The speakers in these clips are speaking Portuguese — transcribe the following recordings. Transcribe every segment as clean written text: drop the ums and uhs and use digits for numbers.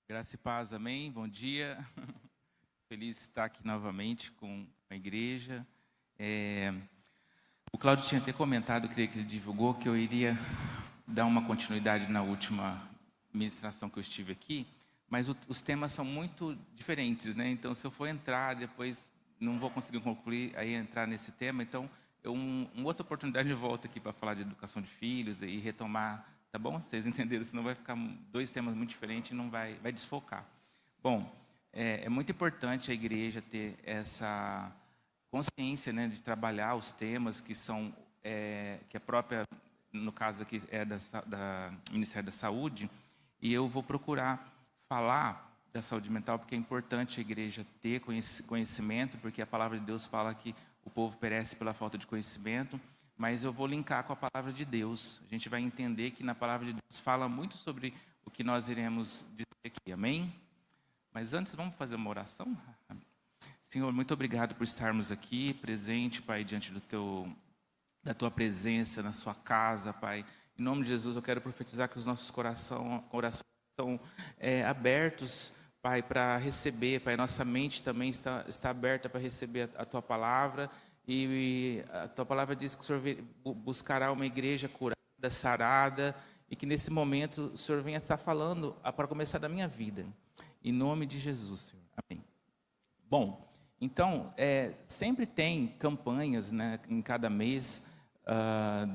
Graça e paz, amém? Bom dia. Feliz de estar aqui novamente com a igreja. O Cláudio tinha até comentado, creio que ele divulgou, que eu iria dar uma continuidade na última ministração que eu estive aqui, mas os temas são muito diferentes, né? Então, se eu for entrar, depois não vou conseguir concluir, aí entrar nesse tema. Então, uma outra oportunidade de volta aqui para falar de educação de filhos e retomar. Tá bom? Vocês entenderam? Senão vai ficar dois temas muito diferentes e não vai desfocar. Bom, é muito importante a igreja ter essa consciência, né, de trabalhar os temas que são, que a própria, no caso aqui, é da Ministério da Saúde, e eu vou procurar falar da saúde mental, porque é importante a igreja ter conhecimento, porque a palavra de Deus fala que o povo perece pela falta de conhecimento. Mas eu vou linkar com a palavra de Deus. A gente vai entender que na palavra de Deus fala muito sobre o que nós iremos dizer aqui, amém? Mas antes, vamos fazer uma oração? Senhor, muito obrigado por estarmos aqui, presente, Pai, diante da Tua presença, na Sua casa, Pai. Em nome de Jesus, eu quero profetizar que os nossos corações estão abertos, Pai, para receber, Pai. Nossa mente também está aberta para receber a Tua palavra. E a Tua palavra diz que o Senhor buscará uma igreja curada, sarada, e que nesse momento o Senhor venha estar falando para começar da minha vida. Em nome de Jesus, Senhor. Amém. Bom, então, sempre tem campanhas, né, em cada mês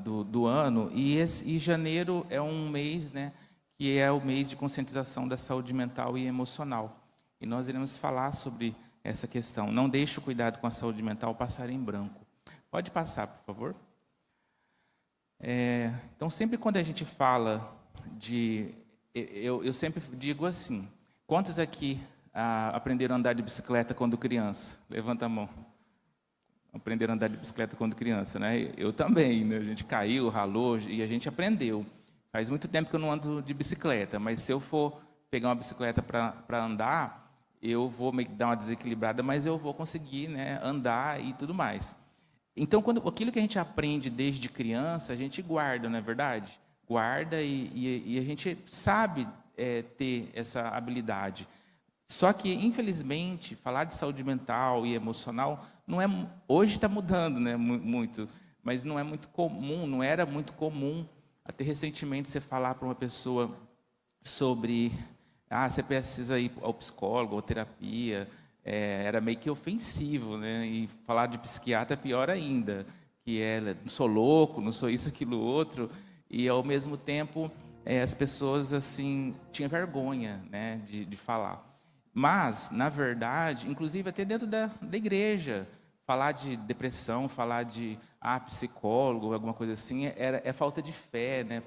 do ano, e janeiro é um mês, né, que é o mês de conscientização da saúde mental e emocional. E nós iremos falar sobre essa questão. Não deixe o cuidado com a saúde mental passar em branco. Pode passar, por favor. Então, sempre quando a gente fala de... Eu sempre digo assim, quantos aqui aprenderam a andar de bicicleta quando criança? Levanta a mão. Aprenderam a andar de bicicleta quando criança, né? Eu também, né? A gente caiu, ralou e a gente aprendeu. Faz muito tempo que eu não ando de bicicleta, mas se eu for pegar uma bicicleta para andar, eu vou meio que dar uma desequilibrada, mas eu vou conseguir, né, andar e tudo mais. Então, aquilo que a gente aprende desde criança, a gente guarda, não é verdade? Guarda e a gente sabe ter essa habilidade. Só que, infelizmente, falar de saúde mental e emocional, hoje está mudando, né, muito, mas não é muito comum, não era muito comum. Até recentemente você falar para uma pessoa sobre... você precisa ir ao psicólogo ou terapia, era meio que ofensivo, né? E falar de psiquiatra é pior ainda, que não sou louco, não sou isso, aquilo, outro, e ao mesmo tempo as pessoas assim tinham vergonha, né, de falar. Mas, na verdade, inclusive até dentro da igreja, falar de depressão, falar de psicólogo, alguma coisa assim, é falta de fé, né?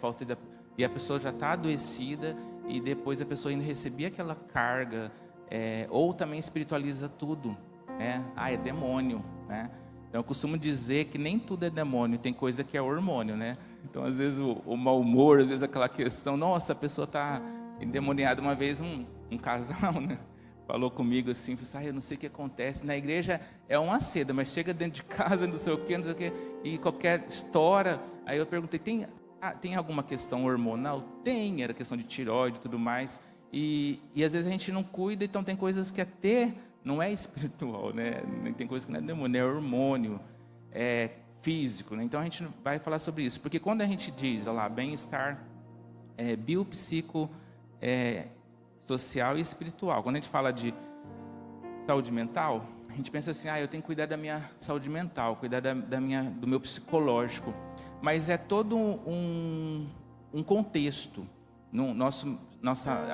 E a pessoa já está adoecida e depois a pessoa ainda recebia aquela carga, ou também espiritualiza tudo, né? É demônio, né? Então eu costumo dizer que nem tudo é demônio, tem coisa que é hormônio, né? Então às vezes o mau humor, às vezes aquela questão, nossa, a pessoa está endemoniada. Uma vez um casal, né, falou comigo assim, eu não sei o que acontece, na igreja é uma seda, mas chega dentro de casa, não sei o que, e qualquer estoura. Aí eu perguntei, tem alguma questão hormonal? Tem, era questão de tireoide e tudo mais, e às vezes a gente não cuida, então tem coisas que até não é espiritual, né? Tem coisas que não é demônio, é hormônio, é físico, né? Então a gente vai falar sobre isso, porque quando a gente diz, olha lá, bem-estar biopsico, social e espiritual, quando a gente fala de saúde mental, a gente pensa assim, eu tenho que cuidar da minha saúde mental, cuidar do meu psicológico, mas é todo um contexto.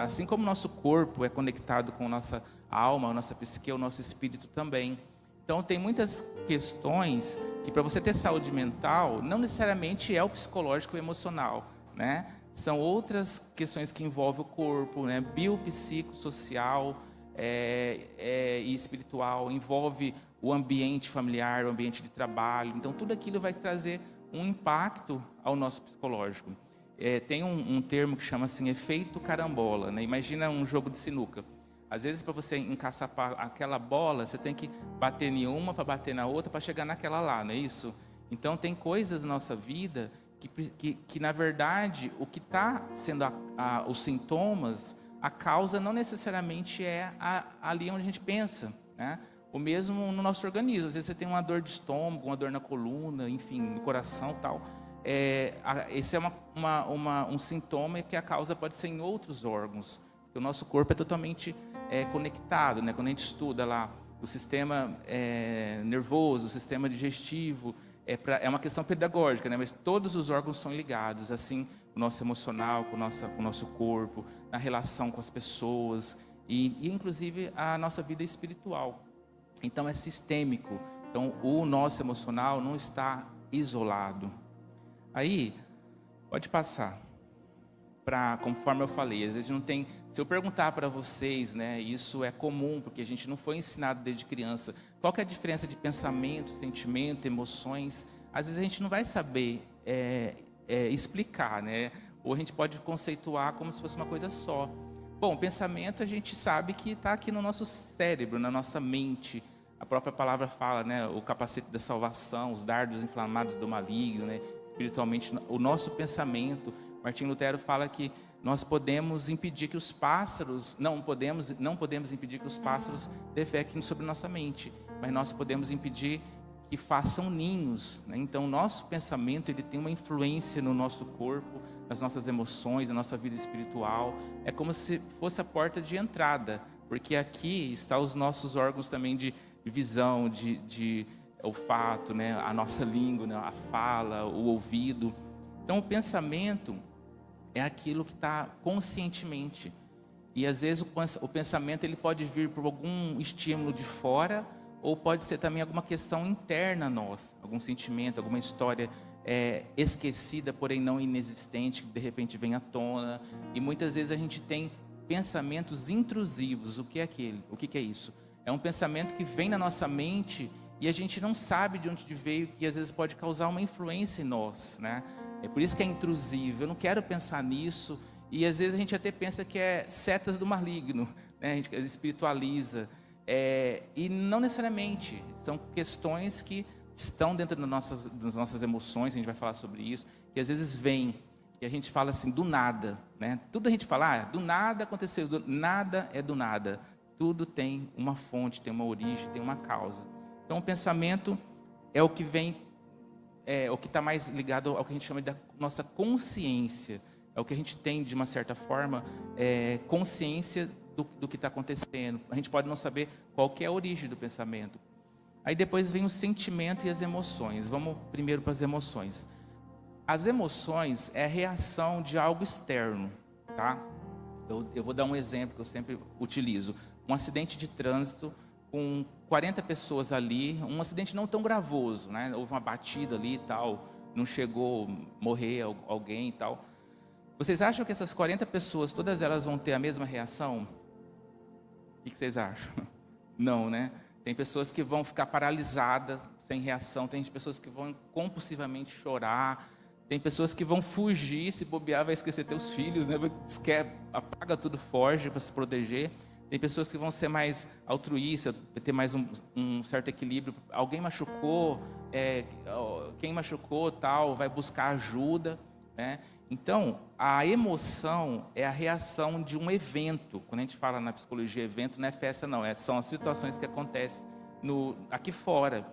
Assim como o nosso corpo é conectado com a nossa alma, a nossa psique, o nosso espírito também. Então tem muitas questões que, para você ter saúde mental, não necessariamente é o psicológico e o emocional, né? São outras questões que envolvem o corpo, né? Biopsicossocial e espiritual, envolve o ambiente familiar, o ambiente de trabalho. Então tudo aquilo vai trazer um impacto ao nosso psicológico. Tem um termo que chama assim, efeito carambola, né? Imagina um jogo de sinuca. Às vezes, para você encaçapar aquela bola, você tem que bater em uma para bater na outra para chegar naquela lá, não é isso? Então tem coisas na nossa vida que na verdade, o que está sendo os sintomas, a causa não necessariamente é ali onde a gente pensa, né? O mesmo no nosso organismo. Às vezes você tem uma dor de estômago, uma dor na coluna, enfim, no coração, tal. Esse é um sintoma que a causa pode ser em outros órgãos. Porque o nosso corpo é totalmente conectado, né? Quando a gente estuda lá o sistema nervoso, o sistema digestivo, é uma questão pedagógica, né? Mas todos os órgãos são ligados, assim, o nosso emocional com o nosso corpo, na relação com as pessoas e inclusive a nossa vida espiritual. Então é sistêmico. Então o nosso emocional não está isolado. Aí pode passar para, conforme eu falei, às vezes não tem. Se eu perguntar para vocês, né, isso é comum porque a gente não foi ensinado desde criança. Qual que é a diferença de pensamento, sentimento, emoções? Às vezes a gente não vai saber explicar, né? Ou a gente pode conceituar como se fosse uma coisa só. Bom, pensamento a gente sabe que está aqui no nosso cérebro, na nossa mente. A própria palavra fala, né? O capacete da salvação, os dardos inflamados do maligno, né? Espiritualmente, o nosso pensamento. Martim Lutero fala que nós podemos impedir que os pássaros, não podemos impedir que os pássaros defequem sobre nossa mente, mas nós podemos impedir que façam ninhos, né? Então, o nosso pensamento ele tem uma influência no nosso corpo, nas nossas emoções, na nossa vida espiritual. É como se fosse a porta de entrada, porque aqui estão os nossos órgãos também de visão, de olfato, né? A nossa língua, né? A fala, o ouvido. Então, o pensamento é aquilo que está conscientemente. E às vezes o pensamento ele pode vir por algum estímulo de fora, ou pode ser também alguma questão interna nossa, algum sentimento, alguma história esquecida, porém não inexistente, que de repente vem à tona. E muitas vezes a gente tem pensamentos intrusivos. O que é aquele? O que é isso? É um pensamento que vem na nossa mente e a gente não sabe de onde veio, que às vezes pode causar uma influência em nós, né? É por isso que é intrusivo. Eu não quero pensar nisso. E às vezes a gente até pensa que é setas do maligno, né? A gente espiritualiza. E não necessariamente. São questões que estão dentro das nossas emoções. A gente vai falar sobre isso. Que às vezes vem e a gente fala assim, do nada, né? Tudo a gente fala, do nada aconteceu. Nada é do nada. Tudo tem uma fonte, tem uma origem, tem uma causa. Então o pensamento é o que vem, o que está mais ligado ao que a gente chama da nossa consciência. É o que a gente tem, de uma certa forma, consciência do que está acontecendo. A gente pode não saber qual que é a origem do pensamento. Aí depois vem o sentimento e as emoções. Vamos primeiro para as emoções. As emoções é a reação de algo externo, tá? Eu vou dar um exemplo que eu sempre utilizo. Um acidente de trânsito com 40 pessoas ali, um acidente não tão gravoso, né? Houve uma batida ali e tal, não chegou a morrer alguém e tal. Vocês acham que essas 40 pessoas, todas elas vão ter a mesma reação? O que vocês acham? Não, né? Tem pessoas que vão ficar paralisadas, sem reação. Tem pessoas que vão compulsivamente chorar. Tem pessoas que vão fugir, se bobear, vai esquecer teus filhos, né? Apaga tudo, foge para se proteger. Tem pessoas que vão ser mais altruístas, ter mais um certo equilíbrio. Alguém machucou, quem machucou, tal, vai buscar ajuda, né? Então, a emoção é a reação de um evento. Quando a gente fala na psicologia, evento não é festa, não. São as situações que acontecem aqui fora.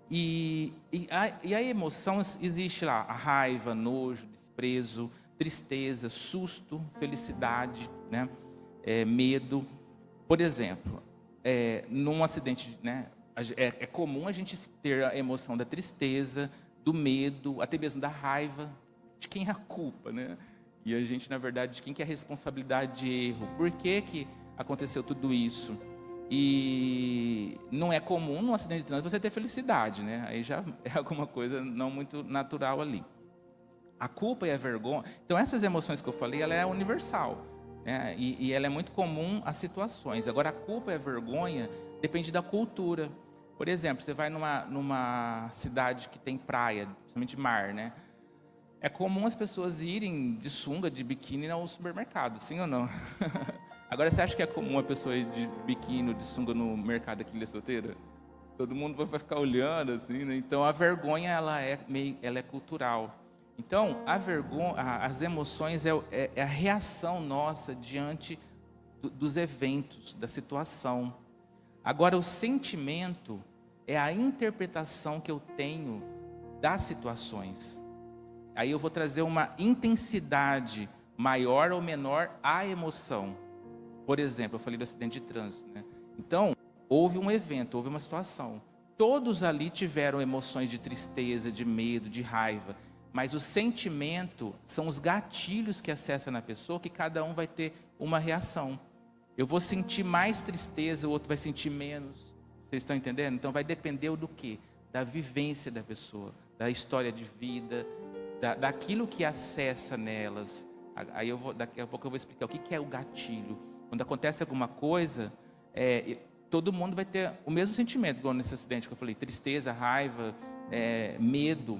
E a emoção existe lá. A raiva, nojo, desprezo, tristeza, susto, felicidade, né? Medo. Por exemplo, num acidente, né? É comum a gente ter a emoção da tristeza, do medo, até mesmo da raiva. De quem é a culpa, né? E a gente, na verdade, de quem que é a responsabilidade de erro? Por que aconteceu tudo isso? E não é comum num acidente de trânsito você ter felicidade, né? Aí já é alguma coisa não muito natural ali. A culpa e a vergonha... Então, essas emoções que eu falei, ela é universal, né? E ela é muito comum às situações. Agora, a culpa e a vergonha depende da cultura. Por exemplo, você vai numa cidade que tem praia, principalmente mar, né? É comum as pessoas irem de sunga, de biquíni ao supermercado, sim ou não? Agora, você acha que é comum a pessoa ir de biquíni ou de sunga no mercado aqui na solteira? Todo mundo vai ficar olhando, assim, né? Então, a vergonha, ela é cultural. Então, a vergonha, as emoções é a reação nossa diante dos eventos, da situação. Agora, o sentimento é a interpretação que eu tenho das situações. Aí eu vou trazer uma intensidade maior ou menor à emoção. Por exemplo, eu falei do acidente de trânsito, né? Então, houve um evento, houve uma situação. Todos ali tiveram emoções de tristeza, de medo, de raiva. Mas o sentimento são os gatilhos que acessam na pessoa, que cada um vai ter uma reação. Eu vou sentir mais tristeza, o outro vai sentir menos. Vocês estão entendendo? Então vai depender do quê? Da vivência da pessoa, da história de vida, daquilo que acessa nelas. Aí daqui a pouco eu vou explicar o que é o gatilho. Quando acontece alguma coisa, todo mundo vai ter o mesmo sentimento, igual nesse acidente que eu falei, tristeza, raiva, medo.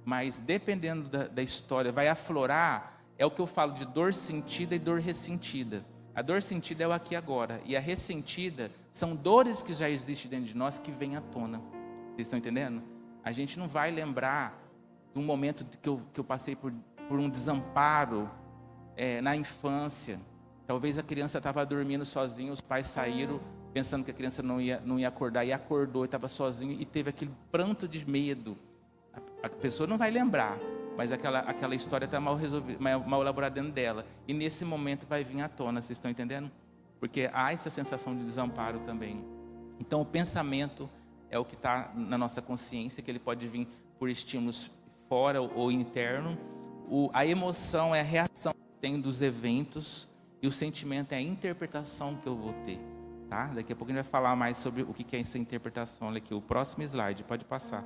Mas dependendo da história, vai aflorar, é o que eu falo de dor sentida e dor ressentida. A dor sentida é o aqui e agora, e a ressentida são dores que já existem dentro de nós que vêm à tona. Vocês estão entendendo? A gente não vai lembrar de um momento que eu passei por um desamparo na infância. Talvez a criança estava dormindo sozinha, os pais saíram pensando que a criança não ia acordar, e acordou, e estava sozinho, e teve aquele pranto de medo. A pessoa não vai lembrar, mas aquela história está mal resolvida, mal elaborada dentro dela. E nesse momento vai vir à tona, vocês estão entendendo? Porque há essa sensação de desamparo também. Então o pensamento é o que está na nossa consciência, que ele pode vir por estímulos fora ou interno. A emoção é a reação que eu tenho dos eventos, e o sentimento é a interpretação que eu vou ter. Tá? Daqui a pouco a gente vai falar mais sobre o que é essa interpretação. Olha aqui, o próximo slide, pode passar.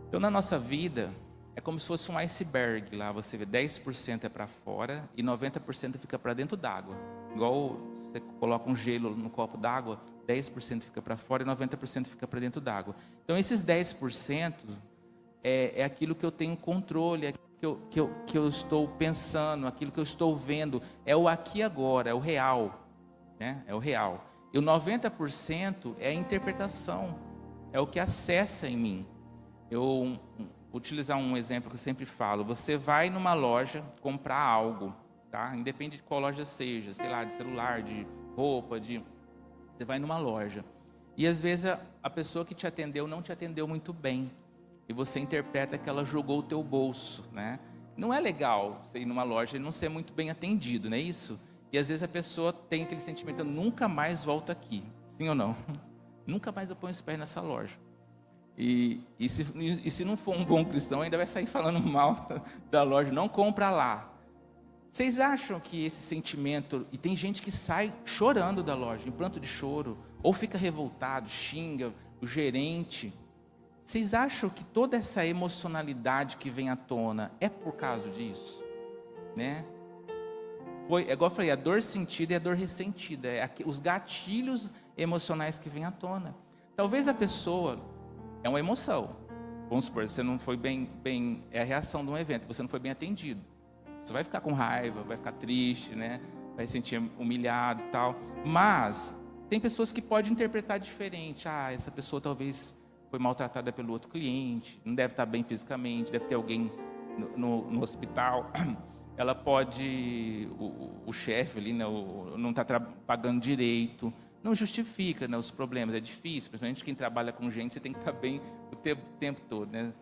Então, na nossa vida, é como se fosse um iceberg. Lá você vê 10% é para fora e 90% fica para dentro d'água. Igual você coloca um gelo no copo d'água, 10% fica para fora e 90% fica para dentro d'água. Então, esses 10% é aquilo que eu tenho controle, é aquilo que eu estou pensando, aquilo que eu estou vendo. É o aqui e agora, é o real. Né? É o real. E o 90% é a interpretação, é o que acessa em mim. Eu vou utilizar um exemplo que eu sempre falo. Você vai numa loja comprar algo, tá? Independe de qual loja seja, sei lá, de celular, de roupa, você vai numa loja. E às vezes a pessoa que te atendeu não te atendeu muito bem. E você interpreta que ela jogou o teu bolso, né? Não é legal você ir numa loja e não ser muito bem atendido, não é isso? E às vezes a pessoa tem aquele sentimento, eu nunca mais volto aqui. Sim ou não? Nunca mais eu ponho os pés nessa loja. E se não for um bom cristão, ainda vai sair falando mal da loja. Não compra lá. Vocês acham que esse sentimento... E tem gente que sai chorando da loja, em pranto de choro. Ou fica revoltado, xinga o gerente. Vocês acham que toda essa emocionalidade que vem à tona é por causa disso? Né? É igual eu falei, a dor sentida e a dor ressentida. Os gatilhos emocionais que vêm à tona. Talvez a pessoa... É uma emoção. Vamos supor, você não foi bem... É a reação de um evento, você não foi bem atendido. Você vai ficar com raiva, vai ficar triste, né? Vai se sentir humilhado e tal. Mas tem pessoas que podem interpretar diferente. Essa pessoa talvez foi maltratada pelo outro cliente, não deve estar bem fisicamente, deve ter alguém no hospital. Ela pode... O chefe ali, né, não está pagando direito. Não justifica, né, os problemas, é difícil, principalmente quem trabalha com gente, você tem que estar bem o tempo todo, né?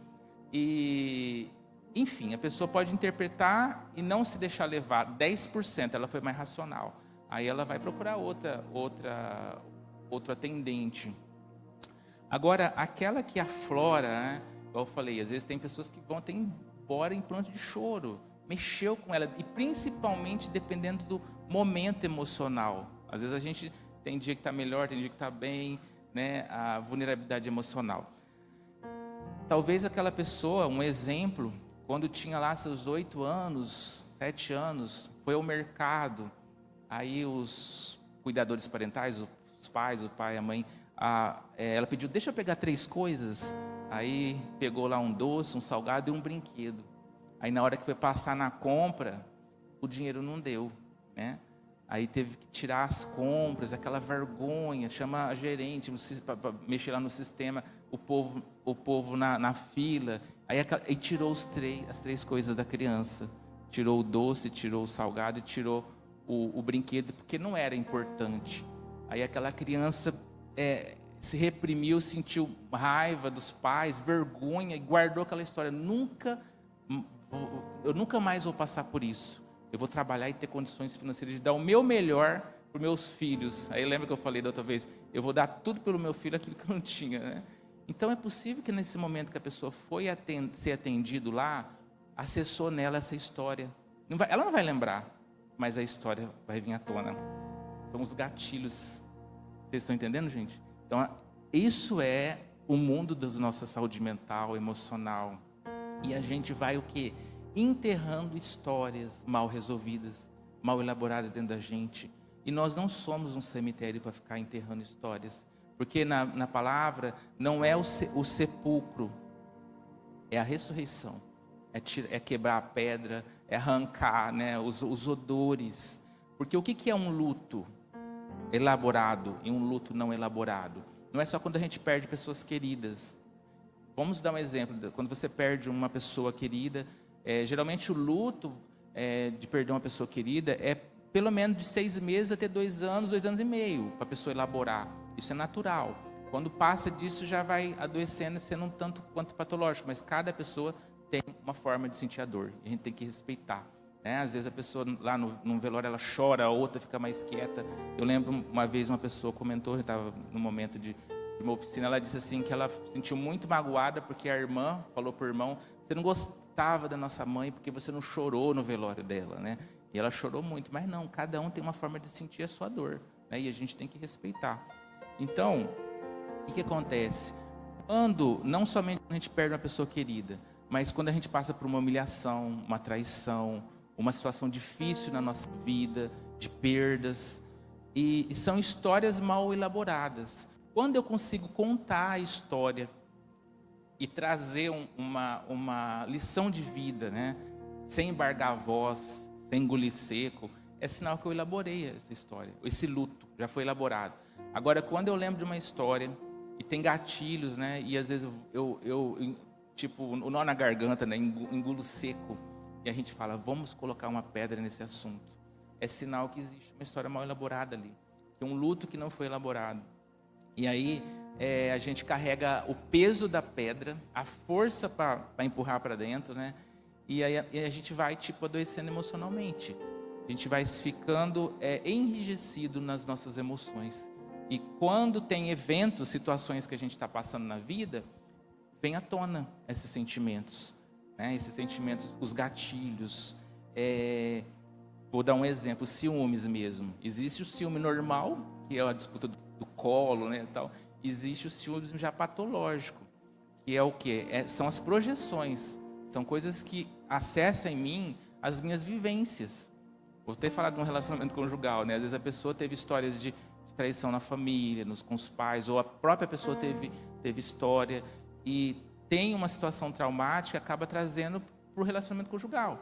E, enfim, a pessoa pode interpretar e não se deixar levar. 10%, ela foi mais racional. Aí ela vai procurar outro atendente. Agora, aquela que aflora, né, igual eu falei, às vezes tem pessoas que vão até embora em pranto de choro. Mexeu com ela, e principalmente dependendo do momento emocional. Às vezes a gente... Tem dia que está melhor, tem dia que está bem, né? A vulnerabilidade emocional. Talvez aquela pessoa, um exemplo, quando tinha lá seus 8 anos, 7 anos, foi ao mercado. Aí os cuidadores parentais, os pais, o pai, a mãe, ela pediu, deixa eu pegar 3 coisas. Aí pegou lá um doce, um salgado e um brinquedo. Aí na hora que foi passar na compra, o dinheiro não deu, né? Aí teve que tirar as compras, aquela vergonha, chama a gerente para mexer lá no sistema, o povo na fila. Aí tirou as 3 coisas da criança. Tirou o doce, tirou o salgado e tirou o brinquedo porque não era importante. Aí aquela criança se reprimiu, sentiu raiva dos pais, vergonha, e guardou aquela história. Eu nunca mais vou passar por isso. Eu vou trabalhar e ter condições financeiras de dar o meu melhor para os meus filhos. Aí lembra que eu falei da outra vez? Eu vou dar tudo pelo meu filho aquilo que eu não tinha, né? Então é possível que nesse momento que a pessoa foi ser atendido lá, acessou nela essa história. Ela não vai lembrar, mas a história vai vir à tona. São os gatilhos. Vocês estão entendendo, gente? Então, isso é o mundo da nossa saúde mental, emocional. E a gente vai o quê? Enterrando histórias mal resolvidas, mal elaboradas dentro da gente. E nós não somos um cemitério para ficar enterrando histórias. Porque na palavra não é o sepulcro, é a ressurreição. É quebrar a pedra, é arrancar, né, os odores. Porque o que é um luto elaborado e um luto não elaborado? Não é só quando a gente perde pessoas queridas. Vamos dar um exemplo. Quando você perde uma pessoa querida, geralmente o luto de perder uma pessoa querida é pelo menos de 6 meses até 2 anos, 2 anos e meio, para a pessoa elaborar. Isso é natural. Quando passa disso, já vai adoecendo, sendo um tanto quanto patológico. Mas cada pessoa tem uma forma de sentir a dor. E a gente tem que respeitar. Às vezes a pessoa lá no velório ela chora, a outra fica mais quieta. Eu lembro uma vez uma pessoa comentou, eu estava no momento de uma oficina, ela disse assim que ela se sentiu muito magoada porque a irmã falou para o irmão: você não gostava da nossa mãe porque você não chorou no velório dela, né? E ela chorou muito, mas não, cada um tem uma forma de sentir a sua dor, né? E a gente tem que respeitar. Então, o que acontece? Não somente quando a gente perde uma pessoa querida, mas quando a gente passa por uma humilhação, uma traição, uma situação difícil na nossa vida, de perdas, e são histórias mal elaboradas. Quando eu consigo contar a história e trazer uma lição de vida, né, sem embargar a voz, sem engolir seco, é sinal que eu elaborei essa história. Esse luto já foi elaborado. Agora, quando eu lembro de uma história e tem gatilhos, né, e às vezes eu tipo, o nó na garganta, né, engulo seco, e a gente fala: vamos colocar uma pedra nesse assunto. É sinal que existe uma história mal elaborada ali, que um luto que não foi elaborado. E aí a gente carrega o peso da pedra, a força para empurrar para dentro, né? E aí a gente vai tipo adoecendo emocionalmente. A gente vai ficando enrijecido nas nossas emoções. E quando tem eventos, situações que a gente está passando na vida, vem à tona esses sentimentos, né? Esses sentimentos, os gatilhos. Vou dar um exemplo: ciúmes mesmo. Existe o ciúme normal, que é a disputa do colo, né, tal. Existe o ciúme já patológico, que é o quê? São as projeções, são coisas que acessam em mim as minhas vivências. Vou ter falado de um relacionamento conjugal, né? Às vezes a pessoa teve histórias de traição na família, com os pais, ou a própria pessoa teve história e tem uma situação traumática, acaba trazendo para o relacionamento conjugal.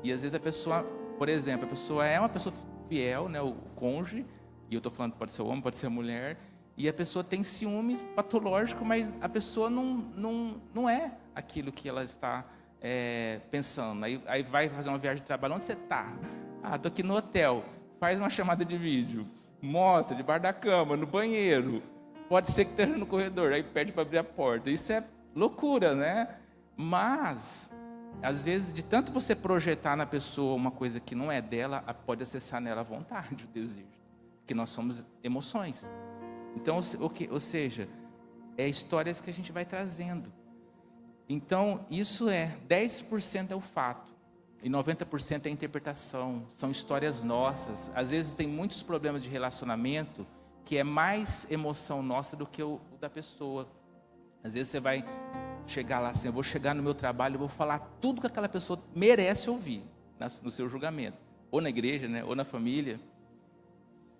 E às vezes a pessoa, por exemplo, a pessoa é uma pessoa fiel, né, o cônjuge, e eu estou falando, pode ser o homem, pode ser a mulher, e a pessoa tem ciúmes patológico, mas a pessoa não é aquilo que ela está pensando. Aí vai fazer uma viagem de trabalho: onde você está? Estou aqui no hotel. Faz uma chamada de vídeo, mostra debaixo da cama, no banheiro, pode ser que esteja no corredor, aí pede para abrir a porta. Isso é loucura, né? Mas às vezes, de tanto você projetar na pessoa uma coisa que não é dela, pode acessar nela a vontade, o desejo. Porque nós somos emoções. Então, ou seja, histórias que a gente vai trazendo. Então, isso 10% é o fato. E 90% é a interpretação. São histórias nossas. Às vezes tem muitos problemas de relacionamento que é mais emoção nossa do que o da pessoa. Às vezes você vai chegar lá assim: eu vou chegar no meu trabalho e vou falar tudo que aquela pessoa merece ouvir no seu julgamento. Ou na igreja, né? Ou na família.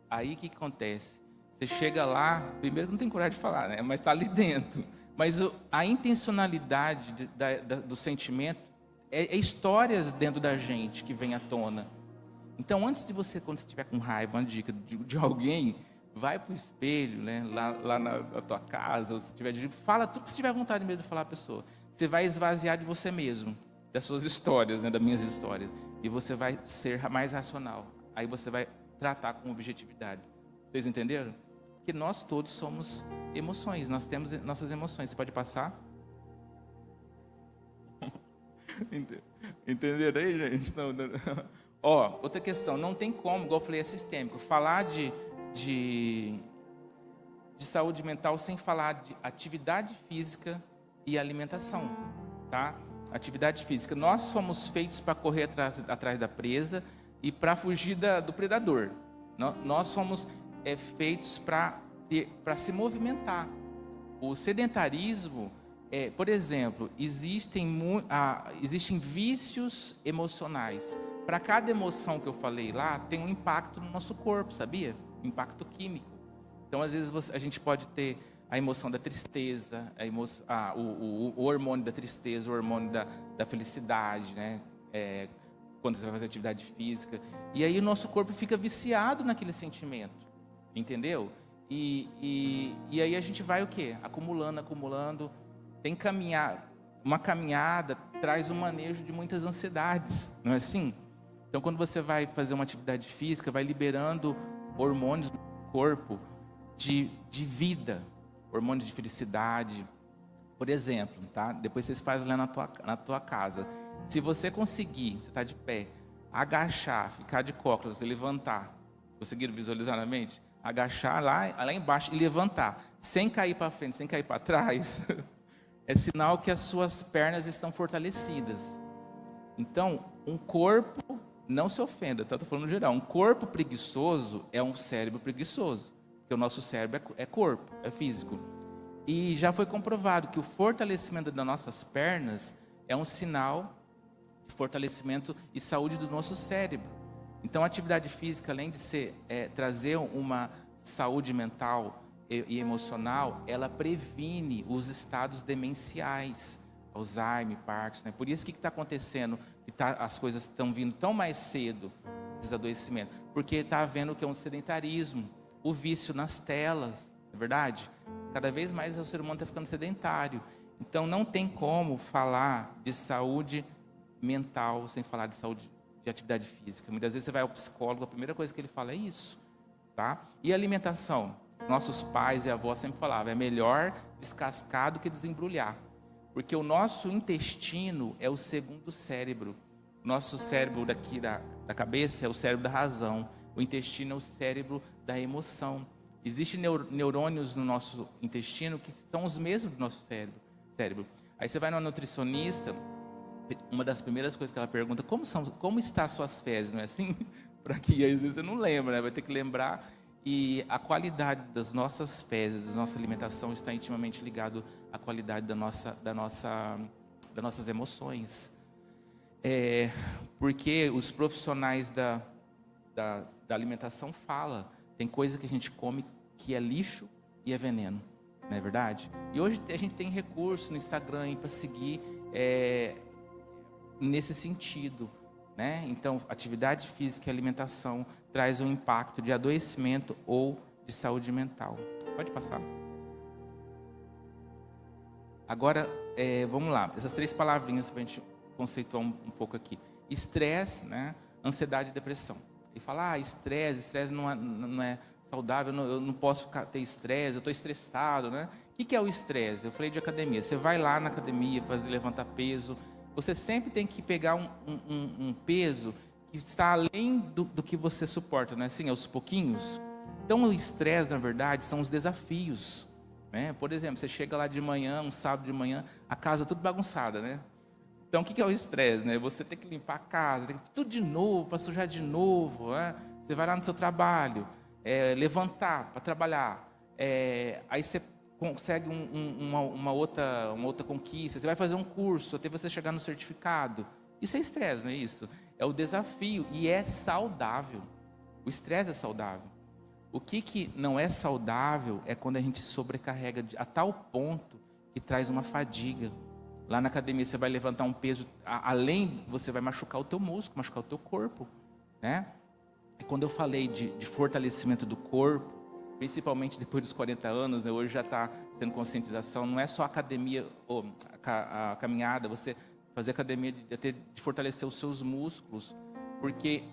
Aí o que acontece? Você chega lá, primeiro que não tem coragem de falar, né? Mas está ali dentro. Mas a intencionalidade do sentimento é histórias dentro da gente que vem à tona. Então, antes de você, quando você estiver com raiva, uma dica de alguém, vai para o espelho, né? lá na tua casa, ou se tiver fala tudo que você tiver vontade mesmo de falar à pessoa. Você vai esvaziar de você mesmo, das suas histórias, né? Das minhas histórias. E você vai ser mais racional. aí você vai tratar com objetividade. Vocês entenderam? Que nós todos somos emoções, nós temos nossas emoções. Você pode passar? Entenderam aí, gente? Não. Ó, outra questão, não tem como, igual eu falei, é sistêmico. Falar de saúde mental sem falar de atividade física e alimentação, tá? Atividade física. Nós somos feitos para correr atrás da presa e para fugir do predador. Nós somos feitos para se movimentar. O sedentarismo, por exemplo, existem vícios emocionais. Para cada emoção que eu falei lá, tem um impacto no nosso corpo, sabia? Impacto químico. Então, às vezes, a gente pode ter a emoção da tristeza, o hormônio da tristeza, o hormônio da felicidade, né? Quando você vai fazer atividade física. E aí o nosso corpo fica viciado naquele sentimento, entendeu? E aí a gente vai o quê? Acumulando. Uma caminhada traz um manejo de muitas ansiedades, não é assim? Então, quando você vai fazer uma atividade física, vai liberando hormônios no corpo de vida, hormônios de felicidade. Por exemplo, tá? Depois vocês fazem lá na tua casa. Se você conseguir, você está de pé, agachar, ficar de cócoras e levantar, conseguiram visualizar na mente? Agachar lá embaixo e levantar, sem cair para frente, sem cair para trás, é sinal que as suas pernas estão fortalecidas. Então, um corpo, não se ofenda, tá? Estou falando no geral, um corpo preguiçoso é um cérebro preguiçoso, porque o nosso cérebro é corpo, é físico. E já foi comprovado que o fortalecimento das nossas pernas é um sinal de fortalecimento e saúde do nosso cérebro. Então, a atividade física, além de trazer uma saúde mental e emocional, ela previne os estados demenciais, Alzheimer, Parkinson, né? Por isso que está acontecendo, as coisas estão vindo tão mais cedo, esses adoecimentos, porque está havendo o que é um sedentarismo, o vício nas telas, não é verdade? Cada vez mais o ser humano está ficando sedentário. Então, não tem como falar de saúde mental sem falar de saúde de atividade física. Muitas vezes você vai ao psicólogo, a primeira coisa que ele fala é isso, tá? E alimentação? Nossos pais e avós sempre falavam, é melhor descascar do que desembrulhar. Porque o nosso intestino é o segundo cérebro. O nosso cérebro daqui da cabeça é o cérebro da razão. O intestino é o cérebro da emoção. Existem neurônios no nosso intestino que são os mesmos do nosso cérebro. Aí você vai no nutricionista, uma das primeiras coisas que ela pergunta, como está as suas fezes, não é assim? Para que às vezes você não lembra, né? Vai ter que lembrar. E a qualidade das nossas fezes, da nossa alimentação está intimamente ligado à qualidade das nossas emoções. Porque os profissionais da alimentação falam, tem coisa que a gente come que é lixo e é veneno, não é verdade? E hoje a gente tem recurso no Instagram para seguir nesse sentido, né? Então, atividade física e alimentação traz um impacto de adoecimento ou de saúde mental. Pode passar. Agora, vamos lá. Essas 3 palavrinhas para a gente conceituar um pouco aqui. Estresse, né? Ansiedade e depressão. E falar, estresse não é saudável, eu não posso ter estresse, eu estou estressado, né? O que é o estresse? Eu falei de academia. Você vai lá na academia, levantar peso. Você sempre tem que pegar um peso que está além do que você suporta, né? Assim, aos pouquinhos. Então, o estresse, na verdade, são os desafios, né? Por exemplo, você chega lá de manhã, um sábado de manhã, a casa tudo bagunçada, né? Então, o que é o estresse, né? Você tem que limpar a casa, tem que tudo de novo, para sujar de novo, né? Você vai lá no seu trabalho, levantar para trabalhar, aí você consegue uma outra conquista, você vai fazer um curso, até você chegar no certificado. Isso é estresse, não é isso? É o desafio e é saudável. O estresse é saudável. O que não é saudável é quando a gente sobrecarrega a tal ponto que traz uma fadiga. Lá na academia você vai levantar um peso, além, você vai machucar o teu músculo, machucar o teu corpo, né? E quando eu falei de fortalecimento do corpo, principalmente depois dos 40 anos, né, hoje já está sendo conscientização, não é só academia, a caminhada, você fazer academia de fortalecer os seus músculos, porque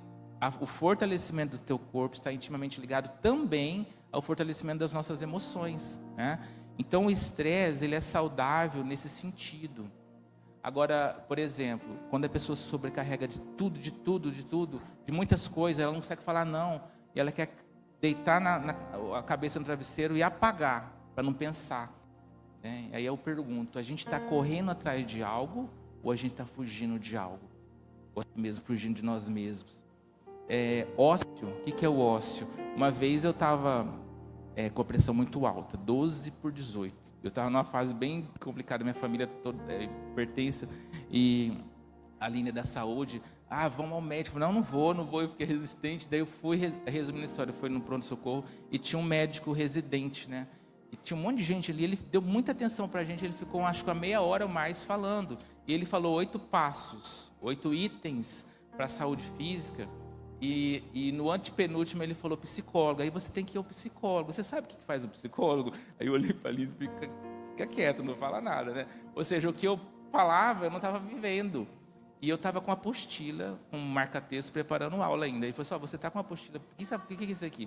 o fortalecimento do teu corpo está intimamente ligado também ao fortalecimento das nossas emoções, né? Então o estresse, ele é saudável nesse sentido. Agora, por exemplo, quando a pessoa se sobrecarrega de tudo, de muitas coisas, ela não consegue falar não, e ela quer deitar a cabeça no travesseiro e apagar, para não pensar, né? Aí eu pergunto, a gente está correndo atrás de algo, ou a gente está fugindo de algo? Ou mesmo fugindo de nós mesmos? Ócio, o que é o ócio? Uma vez eu estava com a pressão muito alta, 12/18. Eu estava numa fase bem complicada, minha família toda pertence, e a linha da saúde, vamos ao médico. Não vou, eu fiquei resistente. Daí eu fui, resumindo a história, foi no pronto-socorro, e tinha um médico residente, né? E tinha um monte de gente ali, ele deu muita atenção para a gente, ele ficou, acho que, uma meia hora ou mais falando, e ele falou 8 passos, 8 itens para a saúde física, e no antepenúltimo ele falou psicólogo. Aí você tem que ir ao psicólogo. Você sabe o que faz o psicólogo? Aí eu olhei para ali e fica quieto, não fala nada, né? Ou seja, o que eu falava eu não estava vivendo. E eu estava com uma apostila, um marca-texto, preparando aula ainda. Ele falou assim, você está com uma apostila, o que é isso aqui?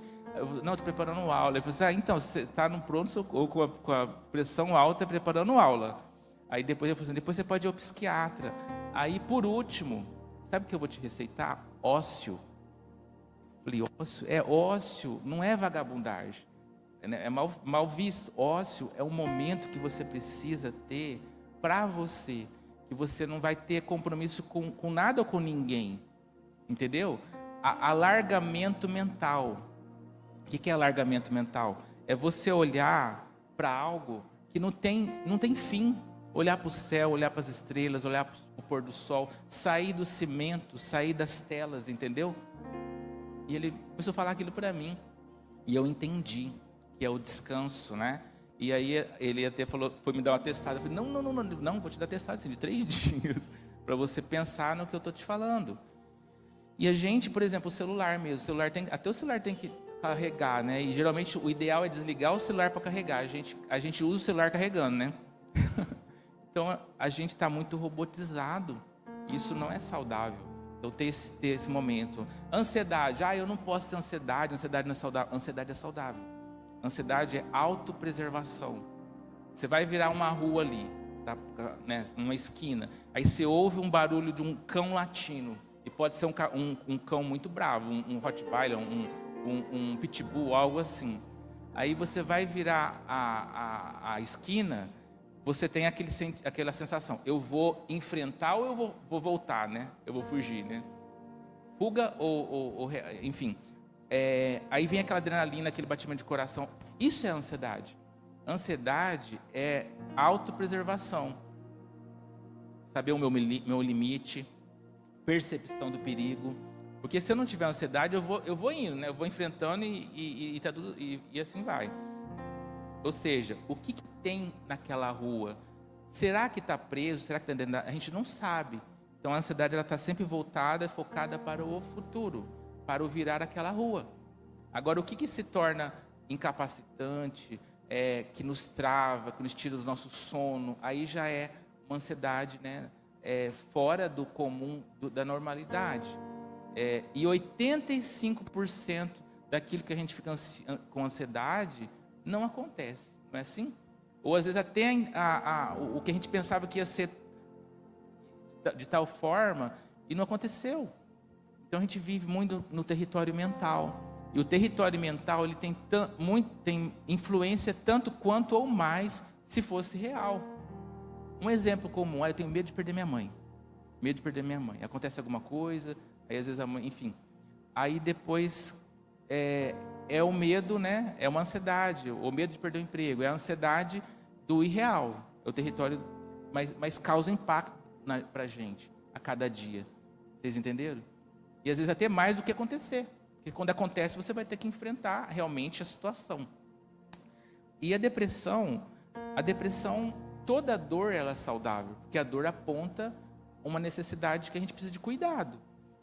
Não, estou preparando aula. Ele falou assim, então, você está no pronto-socorro com a pressão alta, preparando aula. Aí depois eu falei assim, depois você pode ir ao psiquiatra. Aí, por último, sabe o que eu vou te receitar? Ócio. Falei, ócio, não é vagabundagem, é mal visto. Ócio é um momento que você precisa ter para você, que você não vai ter compromisso com nada ou com ninguém, entendeu? Alargamento mental. O que é alargamento mental? É você olhar para algo que não tem fim, olhar para o céu, olhar para as estrelas, olhar para o pôr do sol, sair do cimento, sair das telas, entendeu? E ele começou a falar aquilo para mim, e eu entendi que é o descanso, né? E aí ele até falou, foi me dar um atestado. Eu falei, não, vou te dar atestado assim, de 3 dias, para você pensar no que eu estou te falando. E a gente, por exemplo, o celular mesmo, até o celular tem que carregar, né? E geralmente o ideal é desligar o celular para carregar. A gente usa o celular carregando, né? Então a gente está muito robotizado, isso não é saudável. Então ter esse momento. Ansiedade, eu não posso ter ansiedade não é saudável. Ansiedade é saudável. Ansiedade é autopreservação. Você vai virar uma rua ali, tá, né, numa esquina, aí você ouve um barulho de um cão latino, e pode ser um cão muito bravo, um Rottweiler, um Pitbull, algo assim. Aí você vai virar a esquina, você tem aquela sensação, eu vou enfrentar ou eu vou voltar, né? Eu vou fugir, né? Fuga enfim. Aí vem aquela adrenalina, aquele batimento de coração. Isso é ansiedade. Ansiedade é autopreservação. Saber o meu limite, percepção do perigo. Porque se eu não tiver ansiedade, eu vou indo, né? Eu vou enfrentando e tá tudo, e assim vai. Ou seja, o que tem naquela rua? Será que está preso? Será que está dentro a gente não sabe. Então a ansiedade está sempre voltada, focada para o futuro, para o virar aquela rua. Agora, o que se torna incapacitante, que nos trava, que nos tira do nosso sono, aí já é uma ansiedade, né? Fora do comum, da normalidade. E 85% daquilo que a gente fica com ansiedade não acontece, não é assim? Ou às vezes até o que a gente pensava que ia ser de tal forma e não aconteceu. Então a gente vive muito no território mental. E o território mental ele tem influência tanto quanto ou mais se fosse real. Um exemplo comum, eu tenho medo de perder minha mãe. Medo de perder minha mãe. Acontece alguma coisa, aí às vezes a mãe, enfim. Aí depois é o medo, né? É uma ansiedade, o medo de perder o emprego, é a ansiedade do irreal, é o território, mas causa impacto para a gente a cada dia. Vocês entenderam? E às vezes até mais do que acontecer, porque quando acontece você vai ter que enfrentar realmente a situação. E a depressão, toda dor ela é saudável, porque a dor aponta uma necessidade que a gente precisa de cuidado.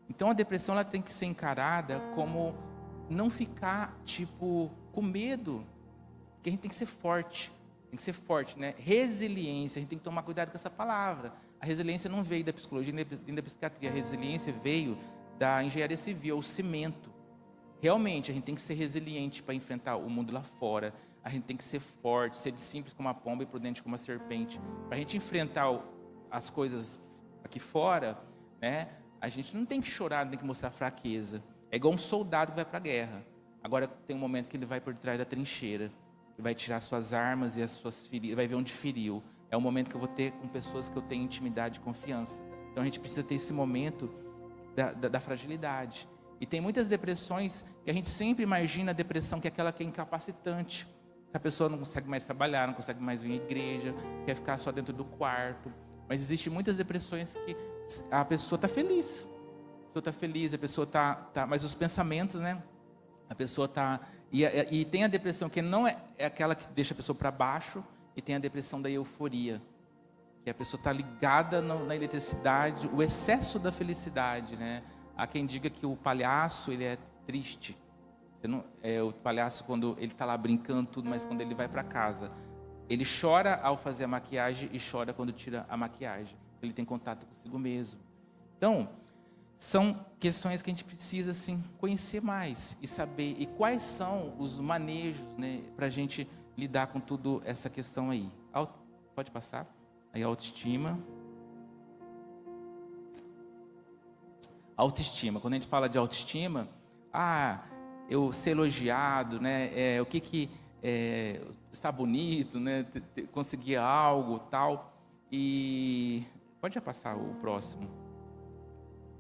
Então a depressão ela tem que ser encarada como não ficar com medo, porque a gente tem que ser forte, né? Resiliência, a gente tem que tomar cuidado com essa palavra. A resiliência não veio da psicologia nem da psiquiatria, a resiliência veio da engenharia civil, o cimento. Realmente, a gente tem que ser resiliente para enfrentar o mundo lá fora. A gente tem que ser forte, ser simples como a pomba e prudente como a serpente. Para a gente enfrentar as coisas aqui fora, né, a gente não tem que chorar, não tem que mostrar fraqueza. É igual um soldado que vai para a guerra. Agora tem um momento que ele vai por trás da trincheira. Ele vai tirar suas armas e as suas feridas, vai ver onde feriu. É o momento que eu vou ter com pessoas que eu tenho intimidade e confiança. Então a gente precisa ter esse momento da fragilidade. E tem muitas depressões que a gente sempre imagina a depressão que é aquela que é incapacitante. Que a pessoa não consegue mais trabalhar, não consegue mais vir à igreja, quer ficar só dentro do quarto. Mas existem muitas depressões que a pessoa está feliz. A pessoa está feliz, a pessoa está... Mas os pensamentos, né? A pessoa está... E tem a depressão que não é aquela que deixa a pessoa para baixo, e tem a depressão da euforia. Que a pessoa está ligada na eletricidade, o excesso da felicidade, né? Há quem diga que o palhaço, ele é triste. O palhaço, quando ele está lá brincando tudo, mas quando ele vai para casa, ele chora ao fazer a maquiagem e chora quando tira a maquiagem. Ele tem contato consigo mesmo. Então, são questões que a gente precisa assim, conhecer mais e saber. E quais são os manejos, né, para a gente lidar com tudo essa questão aí. Pode passar? Aí a autoestima. Autoestima. Quando a gente fala de autoestima, eu ser elogiado, né? Estar bonito, né? Conseguir algo, tal. E pode já passar o próximo.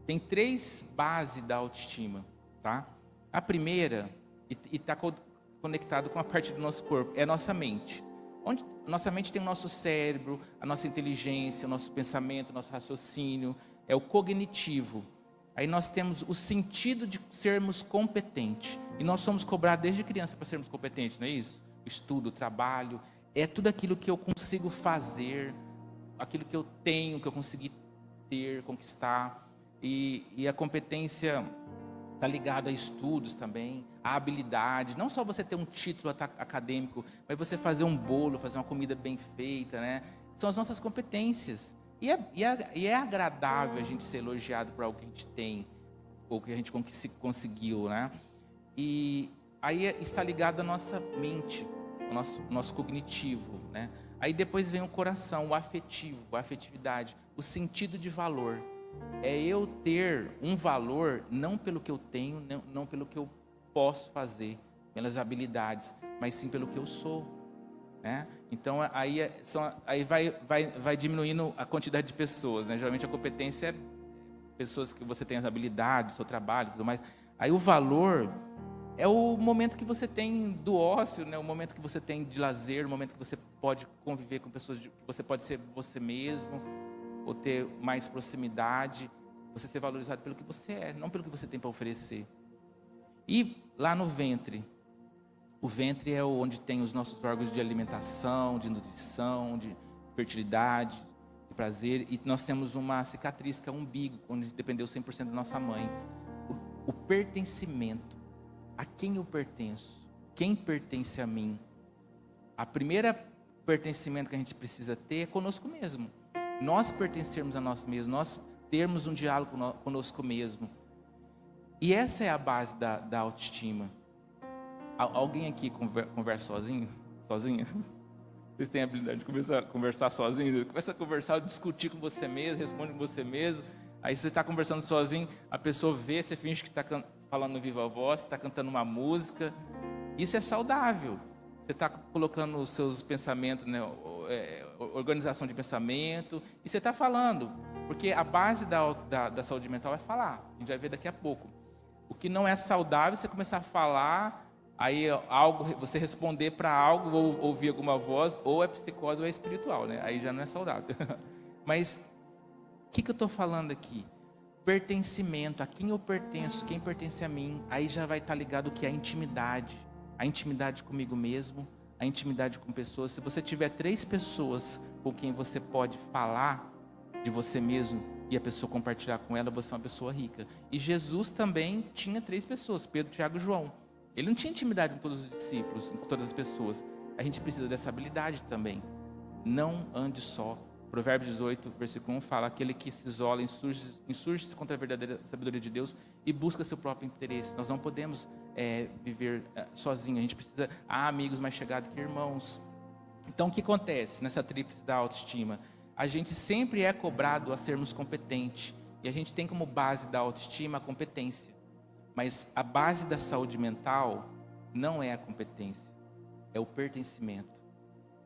Tem 3 bases da autoestima, tá? A primeira, e está conectado com a parte do nosso corpo, é a nossa mente. Onde nossa mente tem o nosso cérebro, a nossa inteligência, o nosso pensamento, o nosso raciocínio, é o cognitivo. Aí nós temos o sentido de sermos competentes. E nós somos cobrados desde criança para sermos competentes, não é isso? O estudo, o trabalho, é tudo aquilo que eu consigo fazer, aquilo que eu tenho, que eu consegui ter, conquistar. E a competência está ligada a estudos também, a habilidade. Não só você ter um título acadêmico, mas você fazer um bolo, fazer uma comida bem feita, né? São as nossas competências. E é agradável a gente ser elogiado por algo que a gente tem, ou que a gente conseguiu, né? E aí está ligado à nossa mente, ao nosso cognitivo, né? Aí depois vem o coração, o afetivo, a afetividade, o sentido de valor. É eu ter um valor, não pelo que eu tenho, não pelo que eu posso fazer, pelas habilidades, mas sim pelo que eu sou. Né? Então aí vai diminuindo a quantidade de pessoas, né? Geralmente a competência é pessoas que você tem as habilidades, o seu trabalho e tudo mais. Aí o valor é o momento que você tem do ócio, né? O momento que você tem de lazer, o momento que você pode conviver com pessoas, que você pode ser você mesmo, ou ter mais proximidade, você ser valorizado pelo que você é, não pelo que você tem para oferecer. E lá no ventre, o ventre é onde tem os nossos órgãos de alimentação, de nutrição, de fertilidade, de prazer. E nós temos uma cicatriz que é o umbigo, onde dependeu 100% da nossa mãe. O pertencimento. A quem eu pertenço? Quem pertence a mim? A primeira pertencimento que a gente precisa ter é conosco mesmo. Nós pertencermos a nós mesmos, nós termos um diálogo conosco mesmo. E essa é a base da autoestima. Alguém aqui conversa sozinho? Sozinha? Vocês têm a habilidade de conversar sozinho? Começa a conversar, discutir com você mesmo, responde com você mesmo. Aí você está conversando sozinho, a pessoa vê, você finge que está falando no viva voz, está cantando uma música. Isso é saudável. Você está colocando os seus pensamentos, né, organização de pensamento, e você está falando. Porque a base da saúde mental é falar. A gente vai ver daqui a pouco. O que não é saudável é você começar a falar, aí você responder para algo, ou ouvir alguma voz, ou é psicose ou é espiritual, né? Aí já não é saudável. Mas o que eu estou falando aqui? Pertencimento, a quem eu pertenço, quem pertence a mim. Aí já vai estar ligado o que é a intimidade comigo mesmo, a intimidade com pessoas. Se você tiver 3 pessoas com quem você pode falar de você mesmo e a pessoa compartilhar com ela, você é uma pessoa rica. E Jesus também tinha 3 pessoas, Pedro, Tiago e João. Ele não tinha intimidade com todos os discípulos, com todas as pessoas. A gente precisa dessa habilidade também. Não ande só, Provérbios 18, versículo 1 fala: aquele que se isola, insurge-se contra a verdadeira sabedoria de Deus e busca seu próprio interesse. Nós não podemos viver sozinhos, a gente precisa, há amigos mais chegados que irmãos. Então o que acontece nessa tríplice da autoestima? A gente sempre é cobrado a sermos competentes, e a gente tem como base da autoestima a competência. Mas a base da saúde mental não é a competência, é o pertencimento.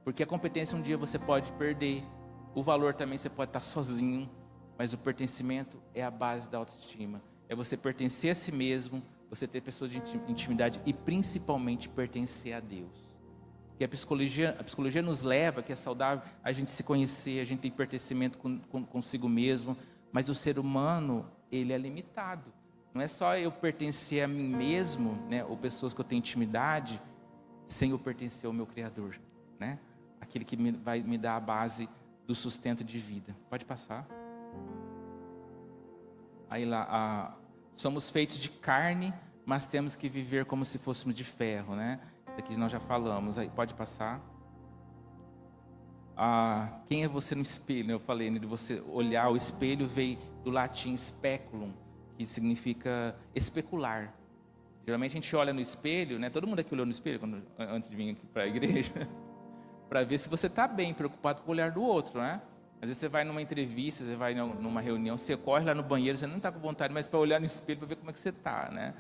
Porque a competência um dia você pode perder, o valor também você pode estar sozinho, mas o pertencimento é a base da autoestima. É você pertencer a si mesmo, você ter pessoas de intimidade e principalmente pertencer a Deus. Porque a psicologia nos leva, que é saudável, a gente se conhecer, a gente tem pertencimento consigo mesmo, mas o ser humano, ele é limitado. Não é só eu pertencer a mim mesmo, né, ou pessoas que eu tenho intimidade, sem eu pertencer ao meu Criador, né? Aquele que vai me dar a base do sustento de vida. Pode passar. Aí lá, somos feitos de carne, mas temos que viver como se fôssemos de ferro, né? Isso aqui nós já falamos. Aí pode passar. Quem é você no espelho? Né? Eu falei, né, de você olhar. O espelho veio do latim speculum, que significa especular. Geralmente a gente olha no espelho, né? Todo mundo aqui olhou no espelho antes de vir aqui para a igreja, para ver se você está bem, preocupado com o olhar do outro, né? Às vezes você vai numa entrevista, você vai numa reunião, você corre lá no banheiro, você não está com vontade, mas para olhar no espelho para ver como é que você está, né?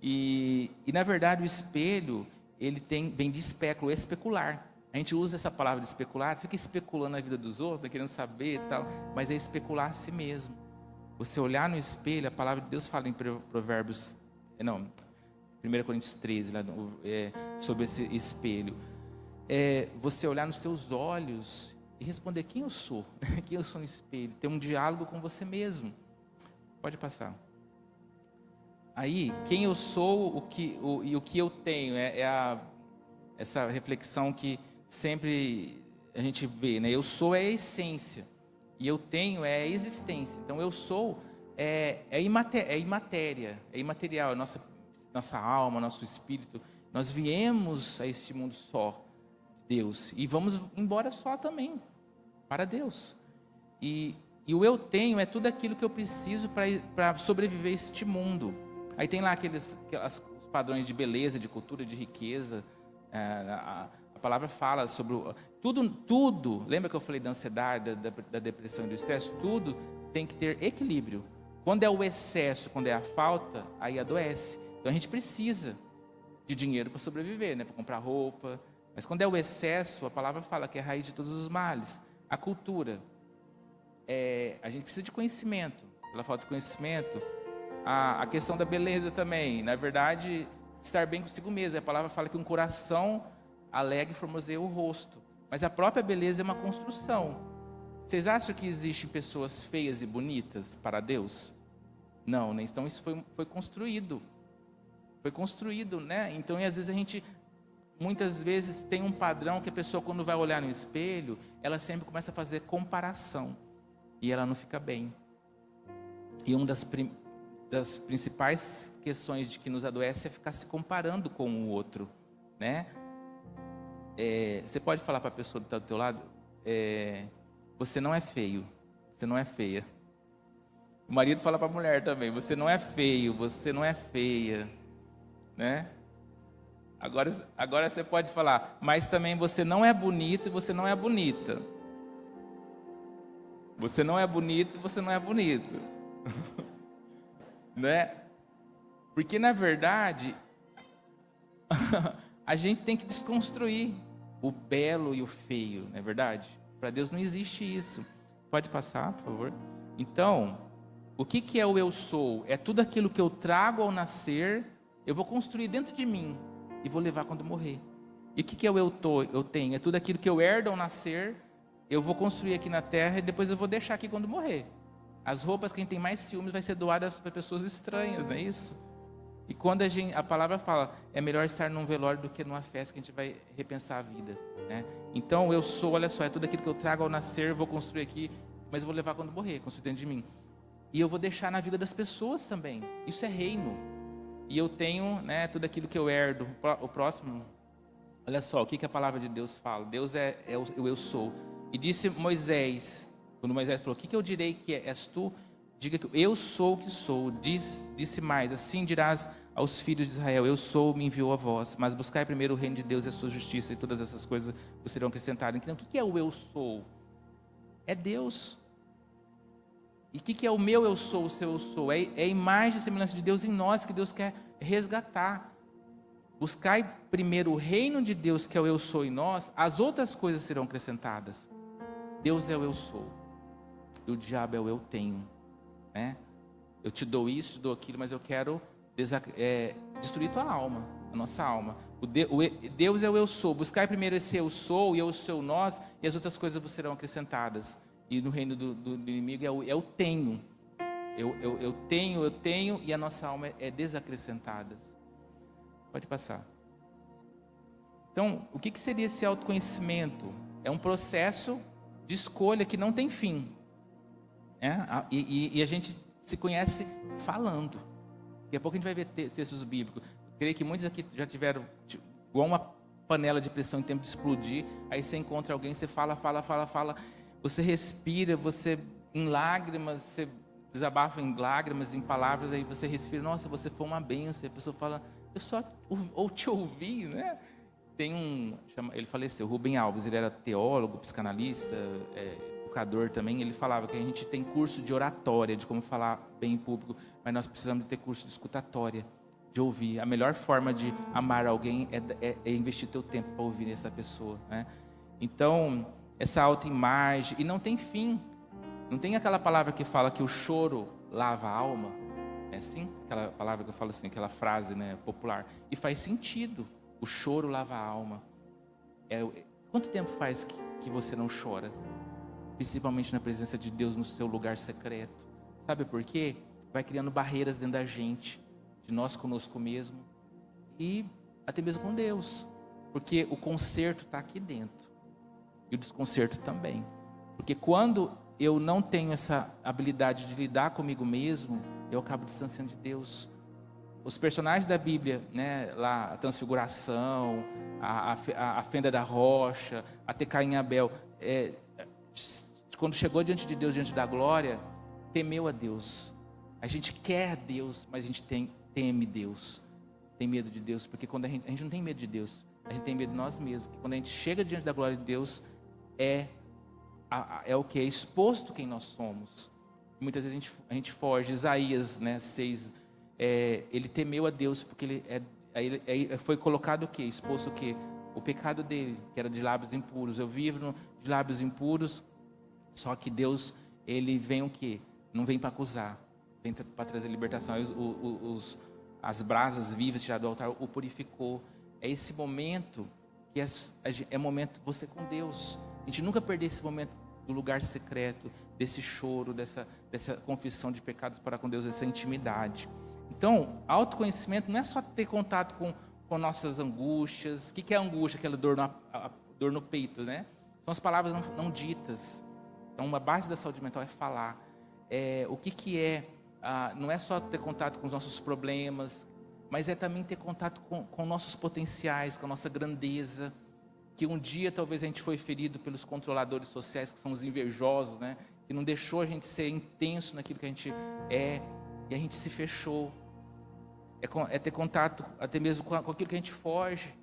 E na verdade o espelho, ele vem de espéculo, especular. A gente usa essa palavra de especular, fica especulando a vida dos outros, querendo saber e tal, mas é especular a si mesmo. Você olhar no espelho, a palavra de Deus fala em Provérbios, 1 Coríntios 13, lá, sobre esse espelho. Você olhar nos teus olhos e responder quem eu sou, quem eu sou no espelho, ter um diálogo com você mesmo. Pode passar. Aí, quem eu sou e o que eu tenho, essa reflexão que sempre a gente vê, né? Eu sou é a essência, e eu tenho é a existência. Então, eu sou é imaterial, nossa alma, nosso espírito. Nós viemos a este mundo só, Deus, e vamos embora só também, para Deus. E o eu tenho é tudo aquilo que eu preciso para sobreviver a este mundo. Aí tem lá os padrões de beleza, de cultura, de riqueza. A palavra fala sobre tudo. Lembra que eu falei da ansiedade, da depressão e do estresse? Tudo tem que ter equilíbrio. Quando é o excesso, quando é a falta, aí adoece. Então a gente precisa de dinheiro para sobreviver, né? Para comprar roupa. Mas quando é o excesso, a palavra fala que é a raiz de todos os males. A cultura, a gente precisa de conhecimento. Pela falta de conhecimento, a questão da beleza também. Na verdade, estar bem consigo mesmo. A palavra fala que um coração alegre formoseia o rosto. Mas a própria beleza é uma construção. Vocês acham que existem pessoas feias e bonitas para Deus? Não, né? Então isso foi construído. Foi construído, né? Então, e às vezes a gente... Muitas vezes tem um padrão que a pessoa, quando vai olhar no espelho, ela sempre começa a fazer comparação. E ela não fica bem. E uma das principais questões de que nos adoece é ficar se comparando com o outro, né? Você pode falar para a pessoa que está do teu lado, você não é feio, você não é feia. O marido fala para a mulher também, você não é feio, você não é feia, né? Agora você pode falar, mas também você não é bonito e você não é bonita. Você não é bonito e você não é bonito. Né? Porque na verdade, a gente tem que desconstruir o belo e o feio, não é verdade? Para Deus não existe isso. Pode passar, por favor? Então, o que é o eu sou? É tudo aquilo que eu trago ao nascer, eu vou construir dentro de mim e vou levar quando morrer. E o que é o eu tenho? É tudo aquilo que eu herdo ao nascer, eu vou construir aqui na terra e depois eu vou deixar aqui quando morrer. As roupas, quem tem mais ciúmes, vai ser doadas para pessoas estranhas, não é isso? E quando a palavra fala, é melhor estar num velório do que numa festa, que a gente vai repensar a vida, né? Então, eu sou, olha só, é tudo aquilo que eu trago ao nascer, vou construir aqui, mas eu vou levar quando morrer, construir dentro de mim. E eu vou deixar na vida das pessoas também. Isso é reino. E eu tenho, né, tudo aquilo que eu herdo. O próximo, olha só, o que a palavra de Deus fala? Deus é o eu sou. E disse Moisés, Quando Moisés falou, o que eu direi que és tu? Diga que eu sou o que sou. Disse mais, assim dirás aos filhos de Israel, eu sou, me enviou a vós. Mas buscai primeiro o reino de Deus e a sua justiça, e todas essas coisas vos serão acrescentadas. Então, o que é o eu sou? É Deus. E o que é o meu eu sou, o seu eu sou? É a imagem e semelhança de Deus em nós, que Deus quer resgatar. Buscai primeiro o reino de Deus, que é o eu sou em nós, as outras coisas serão acrescentadas. Deus é o eu sou, e o diabo é o eu tenho, né? Eu te dou isso, te dou aquilo, mas eu quero destruir tua alma, a nossa alma. Deus é o eu sou. Buscai primeiro esse eu sou e eu sou nós, e as outras coisas vos serão acrescentadas. E no reino do inimigo é o tenho. Eu tenho, e a nossa alma é desacrescentada. Pode passar. Então, o que seria esse autoconhecimento? É um processo de escolha que não tem fim. E a gente se conhece falando. Daqui a pouco a gente vai ver textos bíblicos. Eu creio que muitos aqui já tiveram igual uma panela de pressão em tempo de explodir. Aí você encontra alguém, você fala. Você respira, você em lágrimas, você desabafa em lágrimas, em palavras. Aí você respira, nossa, você foi uma bênção. E a pessoa fala, eu só te ouvi, né? Ele faleceu, Rubem Alves, ele era teólogo, psicanalista, educador também. Ele falava que a gente tem curso de oratória, de como falar bem em público, mas nós precisamos de ter curso de escutatória, de ouvir. A melhor forma de amar alguém é investir teu tempo para ouvir essa pessoa, né? Então, essa autoimagem, e não tem fim. Não tem aquela palavra que fala que o choro lava a alma? É assim? Aquela palavra que eu falo assim, aquela frase, né, popular. E faz sentido. O choro lava a alma. Quanto tempo faz que você não chora? Principalmente na presença de Deus, no seu lugar secreto. Sabe por quê? Vai criando barreiras dentro da gente, de nós conosco mesmo, e até mesmo com Deus. Porque o conserto está aqui dentro. E o desconcerto também. Porque quando eu não tenho essa habilidade de lidar comigo mesmo, eu acabo distanciando de Deus. Os personagens da Bíblia, né, lá, a transfiguração, a fenda da rocha, até Caim e Abel, quando chegou diante de Deus, diante da glória, temeu a Deus. A gente quer Deus, mas a gente teme Deus. Tem medo de Deus, porque quando a gente não tem medo de Deus, a gente tem medo de nós mesmos. Quando a gente chega diante da glória de Deus, é o que? É exposto quem nós somos. Muitas vezes a gente foge. Isaías, né, 6, ele temeu a Dedeus, porque ele foi colocado o quê? Exposto o quê? O pecado dele, que era de lábios impuros. Eu vivo de lábios impuros, só que Deus, ele vem o quê? Não vem para acusar, vem para trazer libertação. Aí as brasas vivas tiradas do altar o purificou. É esse momento que é momento você com Deus. A gente nunca perder esse momento do lugar secreto, desse choro, dessa confissão de pecados para com Deus, essa intimidade. Então, autoconhecimento não é só ter contato com nossas angústias. O que é angústia? Aquela dor no peito, né? São as palavras não ditas. Então, uma base da saúde mental é falar. O que é? Não é só ter contato com os nossos problemas, mas é também ter contato com nossos potenciais, com a nossa grandeza. Que um dia talvez a gente foi ferido pelos controladores sociais, que são os invejosos, né? Que não deixou a gente ser intenso naquilo que a gente é, e a gente se fechou. É ter contato até mesmo com aquilo que a gente foge,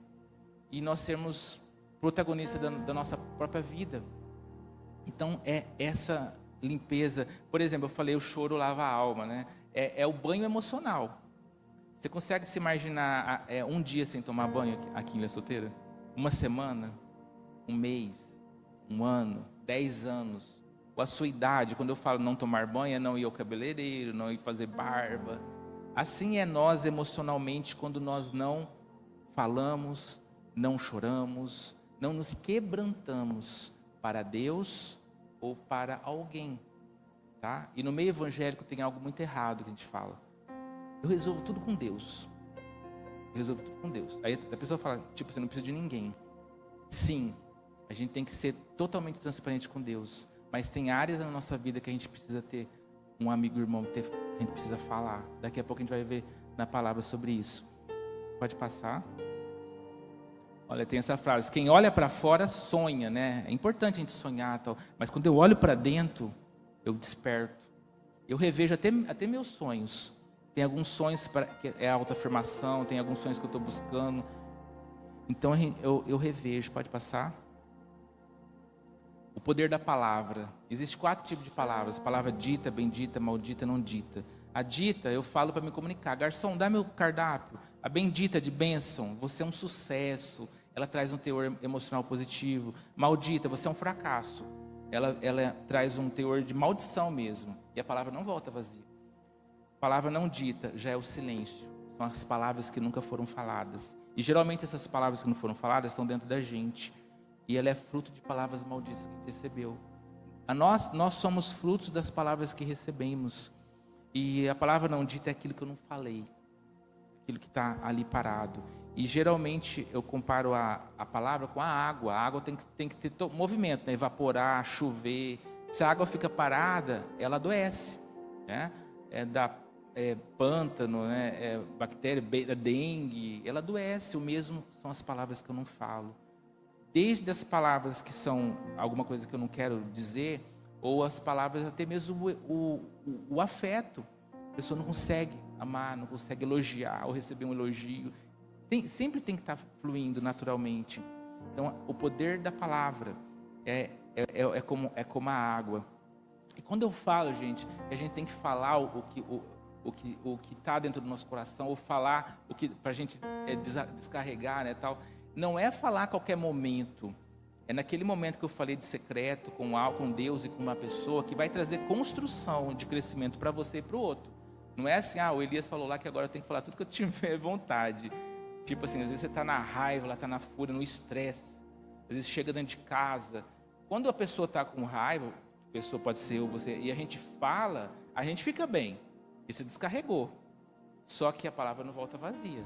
e nós sermos protagonistas da nossa própria vida. Então é essa limpeza. Por exemplo, eu falei, o choro lava a alma, né? É o banho emocional. Você consegue se imaginar um dia sem tomar banho aqui em Ilha Solteira? Uma semana, um mês, um ano, 10 anos, ou a sua idade. Quando eu falo não tomar banho, é não ir ao cabeleireiro, não ir fazer barba. Assim é nós emocionalmente quando nós não falamos, não choramos, não nos quebrantamos para Deus ou para alguém, tá? E no meio evangélico tem algo muito errado que a gente fala. Eu resolvo tudo com Deus. Resolvo tudo com Deus. Aí a pessoa fala, tipo, você não precisa de ninguém. Sim, a gente tem que ser totalmente transparente com Deus. Mas tem áreas na nossa vida que a gente precisa ter um amigo, irmão, a gente precisa falar. Daqui a pouco a gente vai ver na palavra sobre isso. Pode passar. Olha, tem essa frase, quem olha para fora sonha, né? É importante a gente sonhar, tal, mas quando eu olho para dentro, eu desperto. Eu revejo até meus sonhos. Tem alguns sonhos que é autoafirmação, tem alguns sonhos que eu estou buscando. Então eu revejo, pode passar? O poder da palavra. Existem 4 tipos de palavras. Palavra dita, bendita, maldita, não dita. A dita, eu falo para me comunicar. Garçom, dá meu cardápio. A bendita de bênção, você é um sucesso. Ela traz um teor emocional positivo. Maldita, você é um fracasso. Ela traz um teor de maldição mesmo. E a palavra não volta vazia. A palavra não dita já é o silêncio. São as palavras que nunca foram faladas. E geralmente essas palavras que não foram faladas estão dentro da gente. E ela é fruto de palavras malditas que a gente recebeu. Nós somos frutos das palavras que recebemos. E a palavra não dita é aquilo que eu não falei. Aquilo que está ali parado. E geralmente eu comparo a palavra com a água. A água tem que ter movimento, né? Evaporar, chover. Se a água fica parada, ela adoece. Né? Pântano, né? Bactéria, dengue. Ela adoece. O mesmo são as palavras que eu não falo. Desde as palavras que são alguma coisa que eu não quero dizer, ou as palavras até mesmo o afeto. A pessoa não consegue amar, não consegue elogiar ou receber um elogio. Sempre tem que estar fluindo naturalmente. Então, o poder da palavra é como a água. E quando eu falo, gente, que a gente tem que falar o que está dentro do nosso coração, ou falar o que para a gente descarregar, né, tal. Não é falar a qualquer momento. É naquele momento que eu falei de secreto, com Deus e com uma pessoa, que vai trazer construção de crescimento para você e para o outro. Não é assim, o Elias falou lá que agora eu tenho que falar tudo que eu tiver vontade. Tipo assim, às vezes você está na raiva, ela está na fúria, no estresse. Às vezes chega dentro de casa. Quando a pessoa está com raiva, a pessoa pode ser eu, você, e a gente fala, a gente fica bem. E se descarregou. Só que a palavra não volta vazia.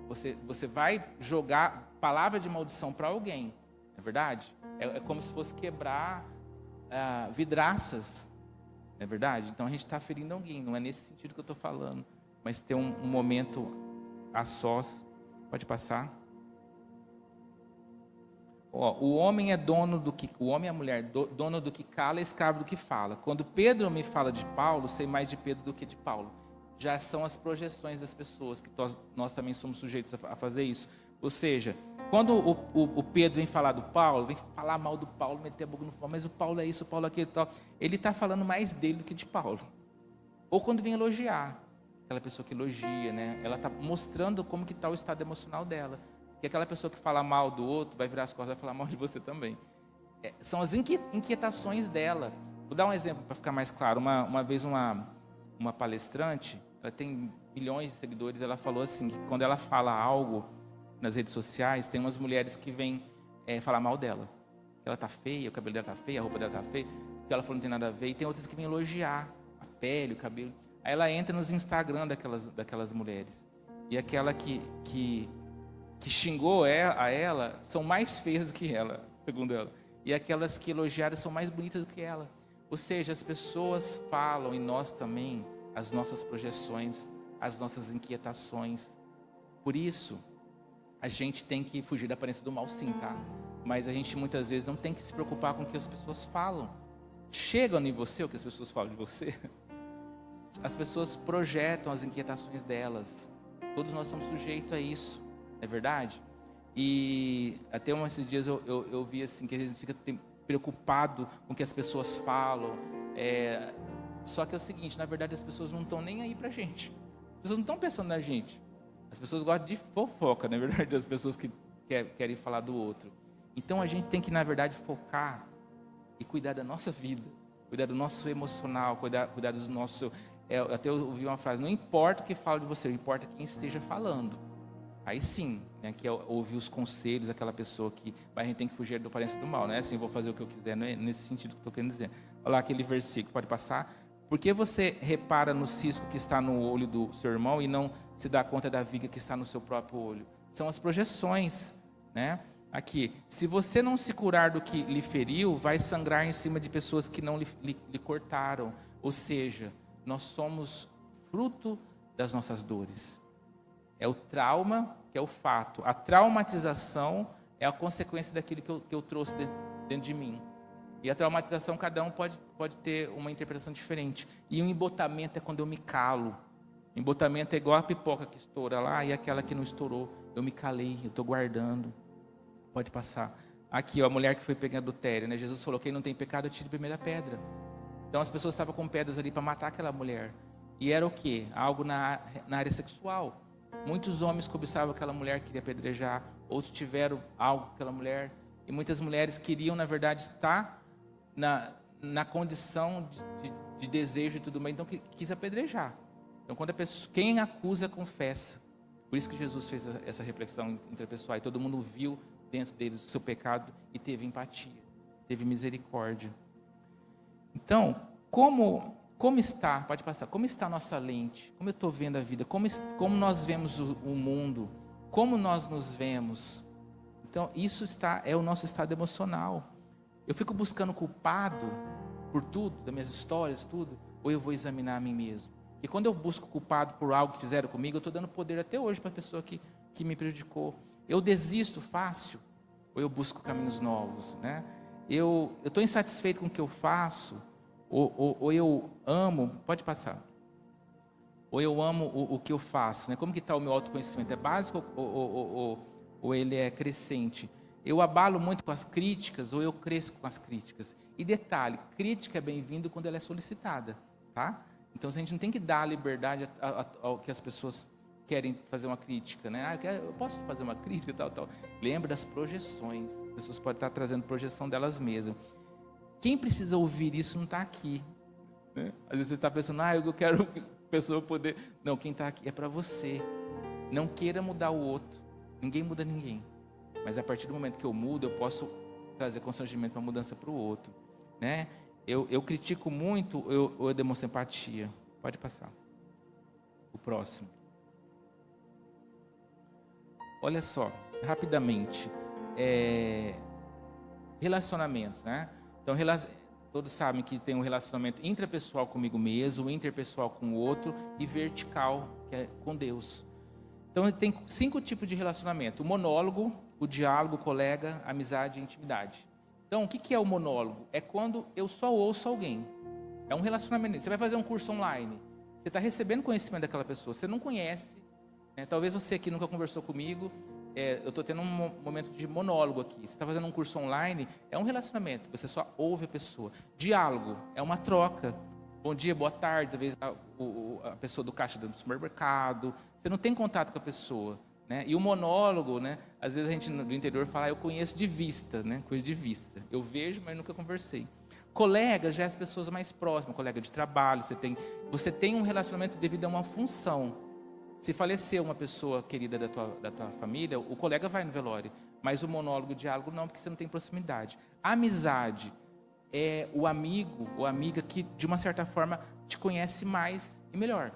Você vai jogar palavra de maldição para alguém, não é verdade? É como se fosse quebrar vidraças, não é verdade? Então a gente está ferindo alguém, não é nesse sentido que eu estou falando, mas ter um momento a sós. Pode passar. O homem é dono do que, o homem e a mulher, dono do que cala, escravo do que fala. Quando Pedro me fala de Paulo, sei mais de Pedro do que de Paulo. Já são as projeções das pessoas, que nós também somos sujeitos a fazer isso. Ou seja, quando o Pedro vem falar do Paulo, vem falar mal do Paulo, meter a boca no Paulo, mas o Paulo é isso, o Paulo é aquilo e tal, ele está falando mais dele do que de Paulo. Ou quando vem elogiar, aquela pessoa que elogia, né? Ela está mostrando como que está o estado emocional dela. Porque aquela pessoa que fala mal do outro, vai virar as costas, vai falar mal de você também. São as inquietações dela. Vou dar um exemplo para ficar mais claro. Uma vez uma palestrante, ela tem milhões de seguidores, ela falou assim, que quando ela fala algo nas redes sociais, tem umas mulheres que vêm falar mal dela. Que ela está feia, o cabelo dela está feio, a roupa dela está feia, que ela falou não tem nada a ver, e tem outras que vêm elogiar a pele, o cabelo. Aí ela entra nos Instagram daquelas mulheres. E aquela que xingou a ela são mais feias do que ela, segundo ela. E aquelas que elogiaram são mais bonitas do que ela. Ou seja, as pessoas falam, e nós também, as nossas projeções, as nossas inquietações. Por isso, a gente tem que fugir da aparência do mal, sim, tá? Mas a gente muitas vezes não tem que se preocupar com o que as pessoas falam. Chegam em você o que as pessoas falam de você. As pessoas projetam as inquietações delas. Todos nós estamos sujeitos a isso, não é verdade? E até esses dias eu vi assim, que às vezes fica preocupado com o que as pessoas falam. Só que é o seguinte, na verdade as pessoas não estão nem aí pra gente. As pessoas não estão pensando na gente. As pessoas gostam de fofoca, na verdade, as pessoas que querem falar do outro. Então a gente tem que, na verdade, focar e cuidar da nossa vida, cuidar do nosso emocional, cuidar do nosso... até eu ouvi uma frase, não importa o que fala de você, importa quem esteja falando. Aí sim, né, que é ouvir os conselhos daquela pessoa que a gente tem que fugir da aparência do mal, né? Assim, vou fazer o que eu quiser, não é nesse sentido que eu estou querendo dizer. Olha lá aquele versículo, pode passar? Por que você repara no cisco que está no olho do seu irmão e não se dá conta da viga que está no seu próprio olho? São as projeções, né? Aqui, se você não se curar do que lhe feriu, vai sangrar em cima de pessoas que não lhe cortaram. Ou seja, nós somos fruto das nossas dores. É o trauma, que é o fato. A traumatização é a consequência daquilo que eu trouxe dentro de mim. E a traumatização, cada um pode ter uma interpretação diferente. E o embotamento é quando eu me calo. Embotamento é igual a pipoca que estoura lá e aquela que não estourou. Eu me calei, eu estou guardando. Pode passar. Aqui, ó, a mulher que foi pega adultério, né? Jesus falou: quem não tem pecado, atire a primeira pedra. Então as pessoas estavam com pedras ali para matar aquela mulher. E era o quê? Algo na área sexual. Muitos homens cobiçavam aquela mulher, queriam apedrejar. Outros tiveram algo com aquela mulher. E muitas mulheres queriam, na verdade, estar na condição de desejo e tudo mais. Então quis apedrejar. Então quando quem acusa, confessa. Por isso que Jesus fez essa reflexão interpessoal. E todo mundo viu dentro deles o seu pecado e teve empatia, teve misericórdia. Então, como está, pode passar, como está a nossa lente? Como eu estou vendo a vida? Como nós vemos o mundo? Como nós nos vemos? Então, isso é o nosso estado emocional. Eu fico buscando culpado por tudo, das minhas histórias, tudo, ou eu vou examinar a mim mesmo? E quando eu busco culpado por algo que fizeram comigo, eu estou dando poder até hoje para a pessoa que me prejudicou. Eu desisto fácil, ou eu busco caminhos novos, né? Eu estou insatisfeito com o que eu faço, ou eu amo, pode passar, ou eu amo o que eu faço, né? Como que está o meu autoconhecimento? É básico ou ele é crescente? Eu abalo muito com as críticas, ou eu cresço com as críticas? E detalhe, crítica é bem-vindo quando ela é solicitada, tá? Então a gente não tem que dar liberdade ao que as pessoas querem fazer uma crítica, né? Eu posso fazer uma crítica, tal. Lembra das projeções. As pessoas podem estar trazendo projeção delas mesmas. Quem precisa ouvir isso não está aqui, né? Às vezes você está pensando, eu quero que a pessoa poder... Não, quem está aqui é para você. Não queira mudar o outro. Ninguém muda ninguém. Mas a partir do momento que eu mudo, eu posso trazer constrangimento para mudança para o outro, né? Eu critico muito, eu demonstro empatia. Pode passar. O próximo. Olha só, rapidamente. Relacionamentos, né? Então, todos sabem que tem um relacionamento intrapessoal comigo mesmo, interpessoal com o outro e vertical, que é com Deus. Então, tem 5 tipos de relacionamento: o monólogo, o diálogo, o colega, a amizade e a intimidade. Então, o que é o monólogo? É quando eu só ouço alguém. É um relacionamento. Você vai fazer um curso online. Você está recebendo conhecimento daquela pessoa. Você não conhece. Né? Talvez você que nunca conversou comigo. Eu estou tendo um momento de monólogo aqui. Você está fazendo um curso online. É um relacionamento. Você só ouve a pessoa. Diálogo é uma troca. Bom dia, boa tarde. Talvez a pessoa do caixa do supermercado. Você não tem contato com a pessoa. Né? E o monólogo, né? Às vezes a gente do interior fala, eu conheço de vista, né? Coisa de vista. Eu vejo, mas nunca conversei. Colega já é as pessoas mais próximas, colega de trabalho. Você tem um relacionamento devido a uma função. Se faleceu uma pessoa querida da tua família, o colega vai no velório. Mas o monólogo, o diálogo não, porque você não tem proximidade. A amizade é o amigo ou amiga que, de uma certa forma, te conhece mais e melhor.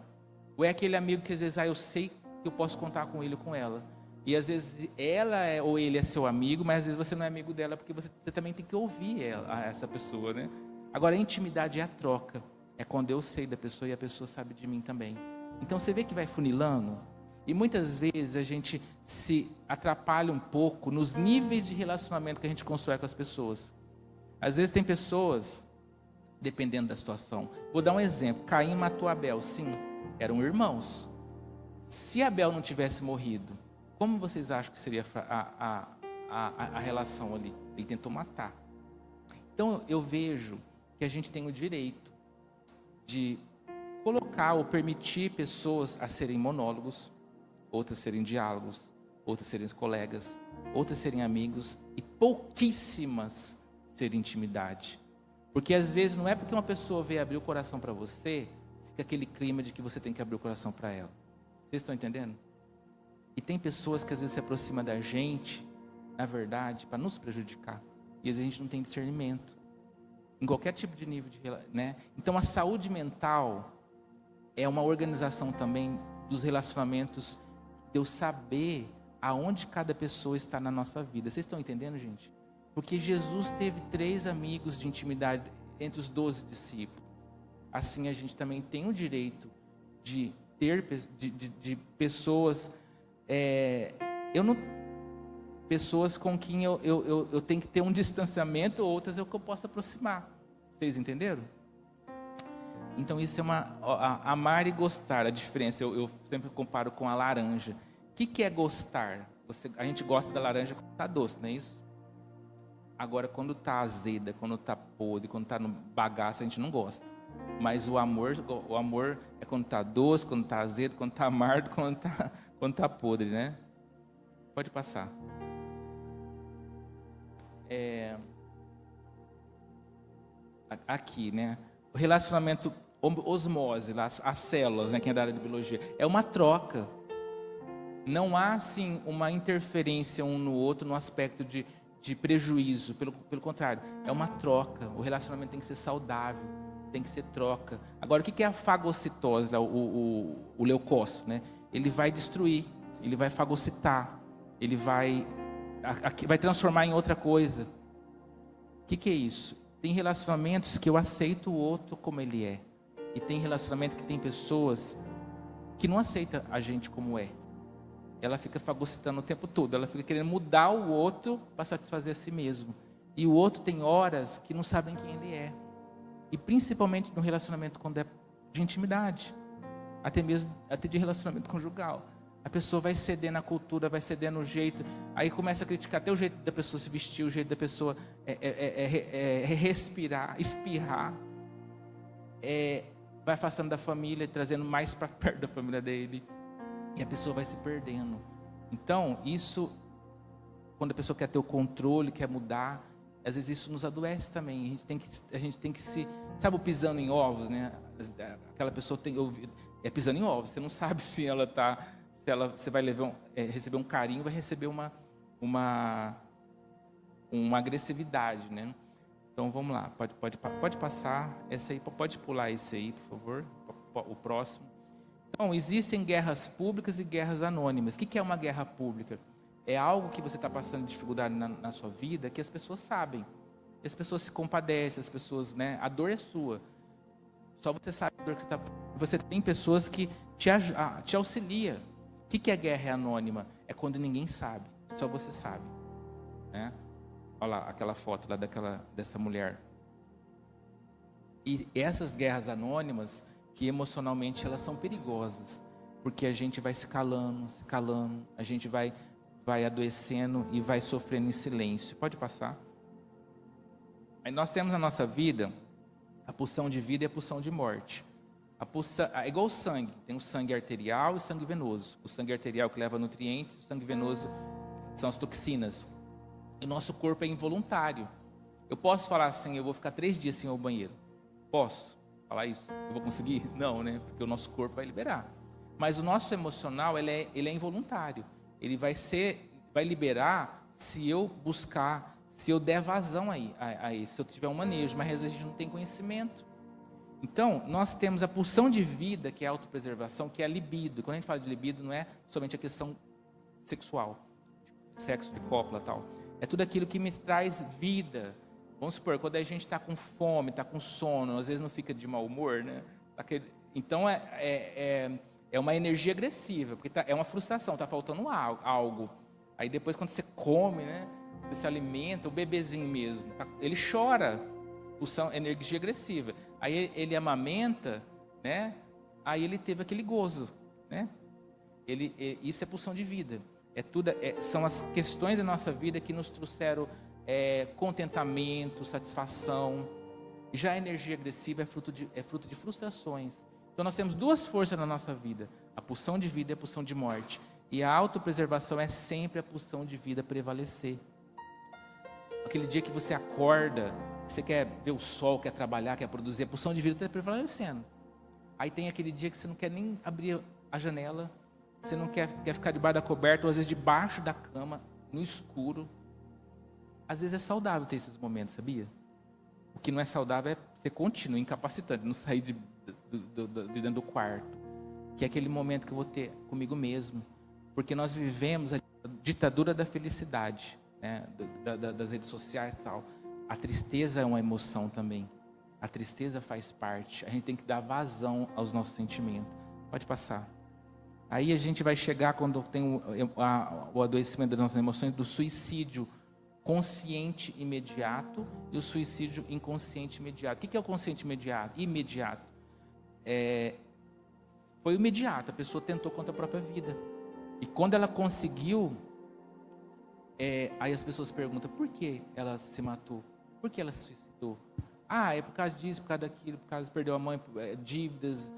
Ou é aquele amigo que às vezes, eu sei que eu posso contar com ele ou com ela. E às vezes ela ou ele é seu amigo, mas às vezes você não é amigo dela, porque você também tem que ouvir essa pessoa, né? Agora, a intimidade é a troca. É quando eu sei da pessoa e a pessoa sabe de mim também. Então você vê que vai funilando. E muitas vezes a gente se atrapalha um pouco nos níveis de relacionamento que a gente constrói com as pessoas. Às vezes tem pessoas, dependendo da situação. Vou dar um exemplo. Caim matou Abel. Sim, eram irmãos. Se Abel não tivesse morrido, como vocês acham que seria a relação ali? Ele tentou matar. Então eu vejo que a gente tem o direito de colocar ou permitir pessoas a serem monólogos, outras serem diálogos, outras serem colegas, outras serem amigos e pouquíssimas serem intimidade. Porque às vezes não é porque uma pessoa veio abrir o coração para você, fica aquele clima de que você tem que abrir o coração para ela. Vocês estão entendendo? E tem pessoas que às vezes se aproximam da gente, na verdade, para nos prejudicar. E às vezes a gente não tem discernimento. Em qualquer tipo de nível, né? Então a saúde mental é uma organização também dos relacionamentos, de eu saber aonde cada pessoa está na nossa vida. Vocês estão entendendo, gente? Porque Jesus teve 3 amigos de intimidade entre os 12 discípulos. Assim a gente também tem o direito de ter de pessoas. pessoas com quem eu tenho que ter um distanciamento, outras eu posso aproximar. Vocês entenderam? Então isso é amar e gostar, a diferença. Eu sempre comparo com a laranja. O que é gostar? A gente gosta da laranja quando está doce, não é isso? Agora, quando está azeda, quando está podre, quando está no bagaço, a gente não gosta. Mas o amor é quando está doce, quando está azedo, quando está amargo, quando tá podre, né? Pode passar. Aqui, né? O relacionamento osmose, as células, né? Quem é da área de biologia, é uma troca. Não há, assim, uma interferência um no outro no aspecto de prejuízo. Pelo contrário, é uma troca. O relacionamento tem que ser saudável, tem que ser troca. Agora, o que é a fagocitose, o leucócito, né? Ele vai destruir, ele vai fagocitar, ele vai transformar em outra coisa. O que é isso? Tem relacionamentos que eu aceito o outro como ele é. E tem relacionamento que tem pessoas que não aceitam a gente como é. Ela fica fagocitando o tempo todo. Ela fica querendo mudar o outro para satisfazer a si mesmo. E o outro tem horas que não sabem quem ele é. E principalmente no relacionamento quando é de intimidade. Até de relacionamento conjugal. A pessoa vai ceder na cultura, vai ceder no jeito. Aí começa a criticar até o jeito da pessoa se vestir, o jeito da pessoa respirar, espirrar. Vai afastando da família, trazendo mais para perto da família dele. E a pessoa vai se perdendo. Então, isso, quando a pessoa quer ter o controle, quer mudar, às vezes isso nos adoece também. A gente tem que se... Sabe o pisando em ovos, né? Aquela pessoa pisando em ovos. Você não sabe se ela está... Você vai receber um carinho, vai receber uma agressividade, né? Então, vamos lá. Pode passar. Essa aí, pode pular esse aí, por favor. O próximo. Então, existem guerras públicas e guerras anônimas. O que é uma guerra pública? É algo que você está passando dificuldade na sua vida, que as pessoas sabem. As pessoas se compadecem, as pessoas, né? A dor é sua. Só você sabe a dor que você está... Você tem pessoas que te auxiliam. O que é guerra anônima? É quando ninguém sabe. Só você sabe. Né? Olha lá, aquela foto lá dessa mulher. E essas guerras anônimas... que emocionalmente elas são perigosas, porque a gente vai se calando, a gente vai adoecendo e vai sofrendo em silêncio. Pode passar. Aí nós temos na nossa vida a pulsão de vida e a pulsão de morte. É igual o sangue, tem o sangue arterial e o sangue venoso. O sangue arterial que leva nutrientes, o sangue venoso são as toxinas. E o nosso corpo é involuntário. Eu posso falar assim, eu vou ficar 3 dias sem ir ao banheiro. Posso falar isso? Eu vou conseguir? Não, né? Porque o nosso corpo vai liberar. Mas o nosso emocional, ele é involuntário. Ele vai liberar se eu buscar, se eu der vazão a isso, se eu tiver um manejo, mas às vezes a gente não tem conhecimento. Então, nós temos a pulsão de vida, que é a autopreservação, que é a libido. Quando a gente fala de libido, não é somente a questão sexual, sexo de cópula e tal. É tudo aquilo que me traz vida. Vamos supor, quando a gente está com fome, está com sono, às vezes não fica de mau humor, né? Então, é uma energia agressiva, porque é uma frustração, está faltando algo. Aí depois, quando você come, né? Você se alimenta, o bebezinho mesmo, ele chora, energia agressiva. Aí ele amamenta, né? Aí ele teve aquele gozo, né? Isso é pulsão de vida. São as questões da nossa vida que nos trouxeram contentamento, satisfação. Já a energia agressiva é fruto de frustrações. Então nós temos 2 forças na nossa vida: a pulsão de vida e a pulsão de morte. E a autopreservação é sempre a pulsão de vida prevalecer. Aquele dia que você acorda, você quer ver o sol, quer trabalhar, quer produzir, a pulsão de vida está prevalecendo. Aí tem aquele dia que você não quer nem abrir a janela, você não quer ficar debaixo da coberta, ou às vezes debaixo da cama, no escuro. Às vezes é saudável ter esses momentos, sabia? O que não é saudável é ser contínuo, incapacitante, não sair de dentro do quarto. Que é aquele momento que eu vou ter comigo mesmo. Porque nós vivemos a ditadura da felicidade, né? Das redes sociais e tal. A tristeza é uma emoção também. A tristeza faz parte. A gente tem que dar vazão aos nossos sentimentos. Pode passar. Aí a gente vai chegar, quando tem o adoecimento das nossas emoções, do suicídio consciente imediato e o suicídio inconsciente imediato. O que é o consciente imediato? Imediato. Foi imediato, a pessoa tentou contra a própria vida. E quando ela conseguiu, aí as pessoas perguntam, por que ela se matou? Por que ela se suicidou? Ah, é por causa disso, por causa daquilo, por causa que perdeu a mãe, dívidas.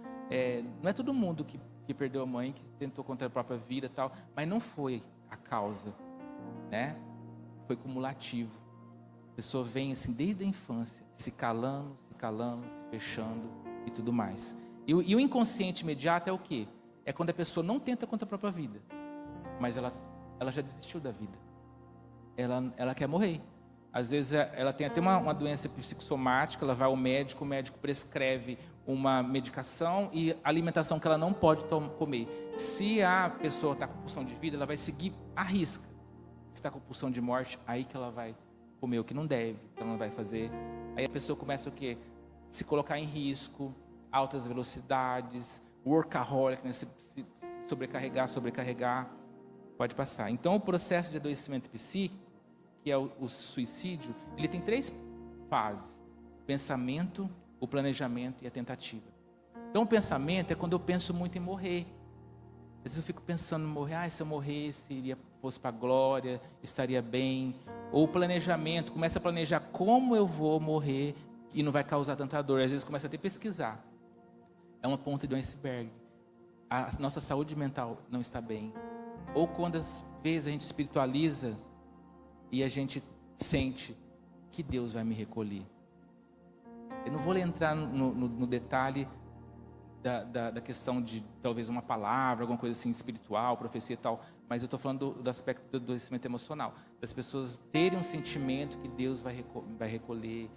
Não é todo mundo que perdeu a mãe, que tentou contra a própria vida e tal, mas não foi a causa, né? Foi cumulativo. A pessoa vem assim desde a infância, se calando, se fechando e tudo mais. E o inconsciente imediato é o quê? É quando a pessoa não tenta contra a própria vida, mas ela já desistiu da vida. Ela quer morrer. Às vezes ela tem até uma doença psicossomática, ela vai ao médico, o médico prescreve uma medicação e alimentação que ela não pode comer. Se a pessoa está com pulsão de vida, ela vai seguir à risca. Se está com pulsão de morte, aí que ela vai comer o que não deve, que ela não vai fazer. Aí a pessoa começa o quê? Se colocar em risco, altas velocidades, workaholic, né? se sobrecarregar, pode passar. Então o processo de adoecimento psíquico, que é o suicídio, ele tem 3 fases: o pensamento, o planejamento e a tentativa. Então o pensamento é quando eu penso muito em morrer. Às vezes eu fico pensando em morrer, se eu morresse, fosse para a glória, estaria bem. Ou o planejamento, começa a planejar como eu vou morrer e não vai causar tanta dor. Às vezes começa até a pesquisar. É uma ponta de um iceberg. A nossa saúde mental não está bem. Ou quando às vezes a gente espiritualiza e a gente sente que Deus vai me recolher. Eu não vou entrar no detalhe da questão de talvez uma palavra, alguma coisa assim espiritual, profecia e tal, mas eu estou falando do aspecto do adoecimento emocional, das pessoas terem um sentimento que Deus vai recolher,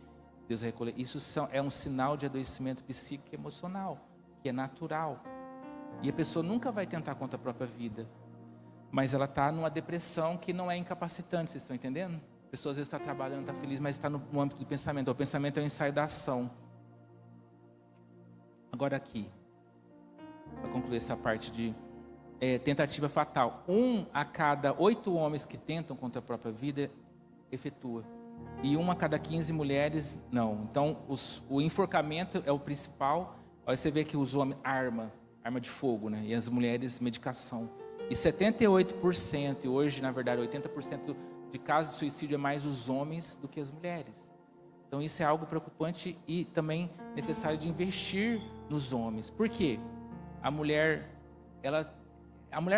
Deus vai recolher. Isso é um sinal de adoecimento psíquico e emocional, que é natural. E a pessoa nunca vai tentar contra a própria vida, mas ela está numa depressão que não é incapacitante, vocês estão entendendo? A pessoa às vezes está trabalhando, está feliz, mas está no âmbito do pensamento. O pensamento é o ensaio da ação. Agora aqui, para concluir essa parte de tentativa fatal. 1 a cada 8 homens que tentam contra a própria vida efetua. E 1 a cada 15 mulheres não. Então o enforcamento é o principal. Aí você vê que os homens arma de fogo, né? E as mulheres medicação. E 78%, e hoje na verdade 80% de casos de suicídio é mais os homens do que as mulheres. Então isso é algo preocupante e também necessário de investir nos homens. Por quê? A mulher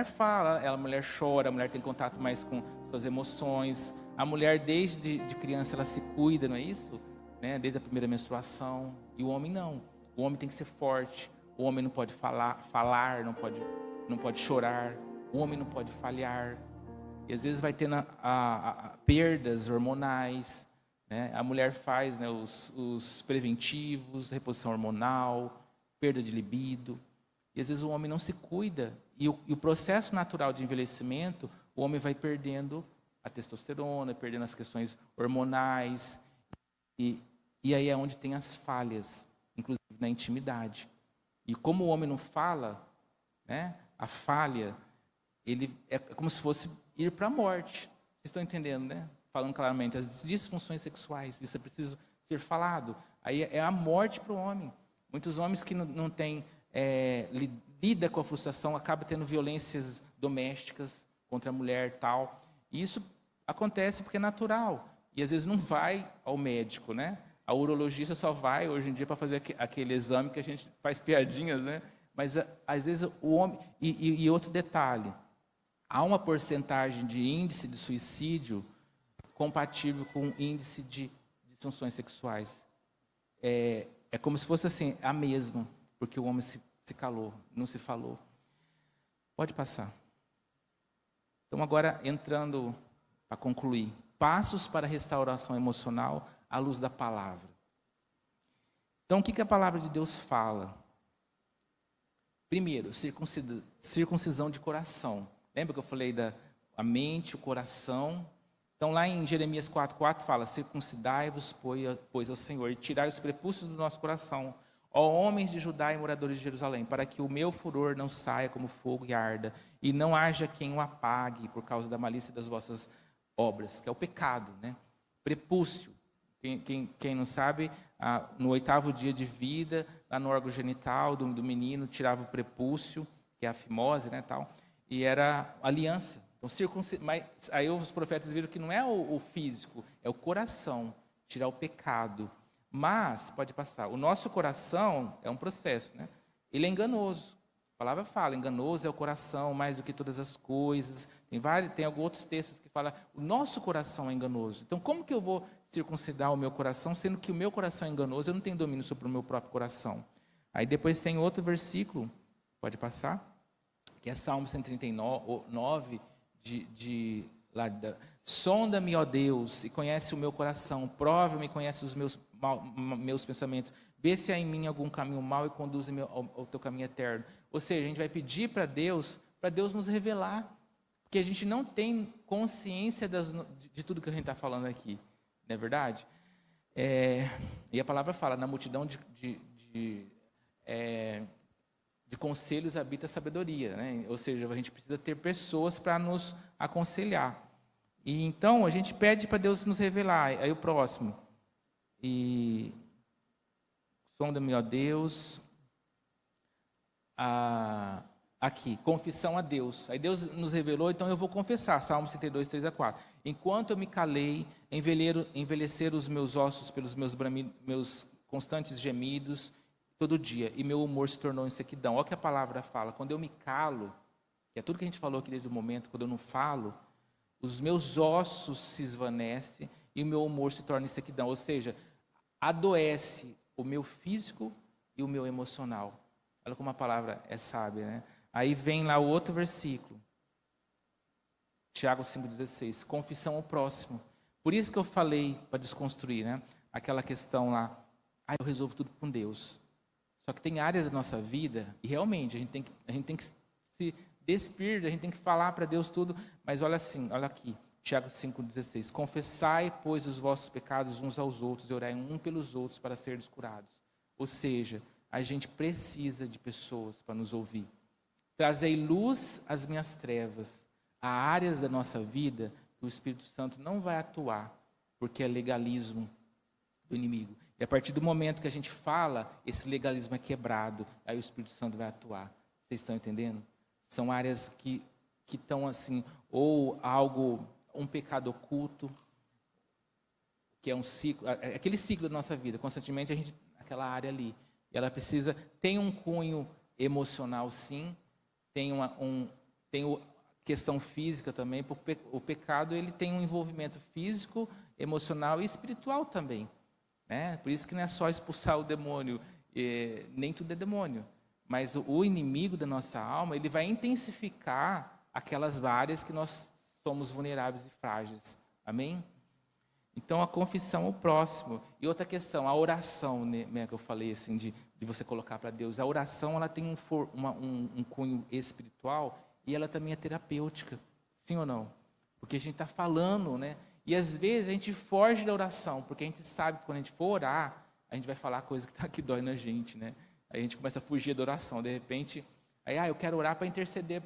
fala, a mulher chora, a mulher tem contato mais com suas emoções. A mulher desde criança ela se cuida, não é isso? Né? Desde a primeira menstruação. E o homem não. O homem tem que ser forte. O homem não pode falar, não pode chorar. O homem não pode falhar. E às vezes vai tendo perdas hormonais. Né? A mulher faz, né, os preventivos, reposição hormonal, perda de libido. E às vezes o homem não se cuida. E o processo natural de envelhecimento, o homem vai perdendo a testosterona, perdendo as questões hormonais. E aí é onde tem as falhas, inclusive na intimidade. E como o homem não fala, né, a falha, ele é como se fosse ir para a morte. Vocês estão entendendo, né? Falando claramente, as disfunções sexuais, isso é preciso ser falado. Aí é a morte para o homem. Muitos homens que não têm, lida com a frustração, acabam tendo violências domésticas contra a mulher e tal. E isso acontece porque é natural. E às vezes não vai ao médico, né? A urologista só vai hoje em dia para fazer aquele exame que a gente faz piadinhas, né? Mas às vezes o homem... E outro detalhe, há uma porcentagem de índice de suicídio compatível com o índice de disfunções sexuais. É como se fosse assim, a mesma, porque o homem se calou, não se falou. Pode passar. Então agora, entrando para concluir, passos para a restauração emocional à luz da palavra. Então o que a palavra de Deus fala? Primeiro, circuncisão de coração. Lembra que eu falei da mente, o coração? Então lá em Jeremias 4,4 fala: circuncidai-vos, pois ao Senhor, e tirai os prepúcios do nosso coração. Ó homens de Judá e moradores de Jerusalém, para que o meu furor não saia como fogo e arda, e não haja quem o apague por causa da malícia das vossas obras, que é o pecado, né? Prepúcio. Quem não sabe, no 8º dia de vida, lá no órgão genital do menino, tirava o prepúcio, que é a fimose, né, tal, e era aliança. Então, mas aí os profetas viram que não é o físico, é o coração, tirar o pecado. Mas, pode passar, o nosso coração é um processo, né? Ele é enganoso. A palavra fala, enganoso é o coração mais do que todas as coisas. Tem alguns outros textos que falam, o nosso coração é enganoso. Então, como que eu vou circuncidar o meu coração, sendo que o meu coração é enganoso, eu não tenho domínio sobre o meu próprio coração? Aí depois tem outro versículo, pode passar, que é Salmo 139, sonda-me, ó Deus, e conhece o meu coração, prova-me e conhece os meus pensamentos, vê se há em mim algum caminho mau e conduze-me ao teu caminho eterno. Ou seja, a gente vai pedir para Deus nos revelar, porque a gente não tem consciência de tudo que a gente está falando aqui, não é verdade? E a palavra fala, na multidão de conselhos habita a sabedoria, né? Ou seja, a gente precisa ter pessoas para nos aconselhar. E então a gente pede para Deus nos revelar. Aí o próximo. E sonda-me, ó Deus. Aqui, confissão a Deus. Aí Deus nos revelou, então eu vou confessar. Salmo 32, 3-4. Enquanto eu me calei, envelheceram os meus ossos pelos meus constantes gemidos todo dia, e meu humor se tornou em sequidão. Olha o que a palavra fala. Quando eu me calo, que é tudo que a gente falou aqui desde o momento, quando eu não falo, os meus ossos se esvanecem e o meu humor se torna em sequidão. Ou seja, adoece o meu físico e o meu emocional. Olha como a palavra é sábia, né? Aí vem lá o outro versículo. Tiago 5,16. Confissão ao próximo. Por isso que eu falei para desconstruir, né? Aquela questão lá. Eu resolvo tudo com Deus. Só que tem áreas da nossa vida, e realmente a gente tem que se despir, a gente tem que falar para Deus tudo, mas olha aqui, Tiago 5,16. Confessai, pois, os vossos pecados uns aos outros, e orai um pelos outros para seres curados. Ou seja, a gente precisa de pessoas para nos ouvir. Trazei luz às minhas trevas. Há áreas da nossa vida que o Espírito Santo não vai atuar, porque é legalismo do inimigo. E a partir do momento que a gente fala, esse legalismo é quebrado, aí o Espírito Santo vai atuar. Vocês estão entendendo? São áreas que estão assim, ou um pecado oculto, que é um ciclo, aquele ciclo da nossa vida, constantemente a gente, aquela área ali, e ela tem um cunho emocional sim, tem questão física também, porque o pecado ele tem um envolvimento físico, emocional e espiritual também. Né? Por isso que não é só expulsar o demônio, nem tudo é demônio. Mas o inimigo da nossa alma, ele vai intensificar aquelas áreas que nós somos vulneráveis e frágeis. Amém? Então, a confissão é o próximo. E outra questão, a oração, né, que eu falei assim, de você colocar para Deus. A oração ela tem um cunho espiritual e ela também é terapêutica. Sim ou não? Porque a gente está falando, né? E às vezes a gente foge da oração, porque a gente sabe que quando a gente for orar, a gente vai falar coisa que dói na gente, né? Aí a gente começa a fugir da oração. De repente, eu quero orar para interceder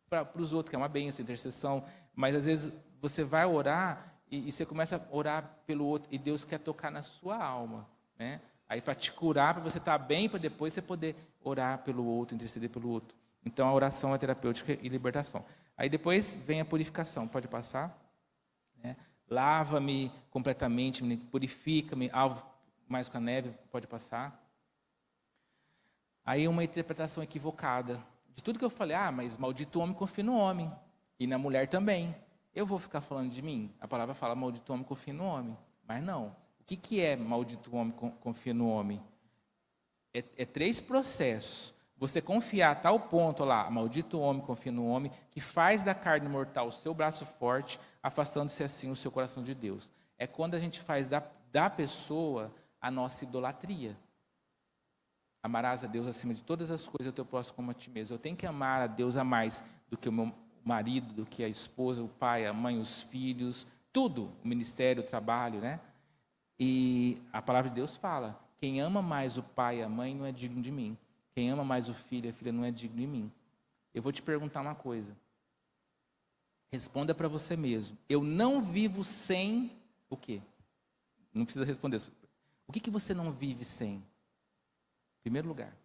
para os outros, que é uma bênção, intercessão. Mas às vezes você vai orar e você começa a orar pelo outro, e Deus quer tocar na sua alma, né? Aí para te curar, para você estar bem, para depois você poder orar pelo outro, interceder pelo outro. Então a oração é terapêutica e libertação. Aí depois vem a purificação, pode passar? Né? Lava-me completamente, purifica-me, alvo mais com a neve, pode passar. Aí uma interpretação equivocada de tudo que eu falei, mas maldito homem confia no homem, e na mulher também. Eu vou ficar falando de mim? A palavra fala, maldito homem confia no homem, mas não. O que é maldito homem confia no homem? É 3 processos. Você confiar a tal ponto lá, maldito homem confia no homem, que faz da carne mortal o seu braço forte, afastando-se assim o seu coração de Deus. É quando a gente faz da pessoa a nossa idolatria. Amarás a Deus acima de todas as coisas, o teu próximo como a ti mesmo. Eu tenho que amar a Deus a mais do que o meu marido, do que a esposa, o pai, a mãe, os filhos, tudo, o ministério, o trabalho, né? E a palavra de Deus fala Quem ama mais o pai e a mãe não é digno de mim. Quem ama mais o filho e a filha não é digno de mim. Eu vou te perguntar uma coisa. Responda para você mesmo. Eu não vivo sem o quê? Não precisa responder. O que você não vive sem? Em primeiro lugar,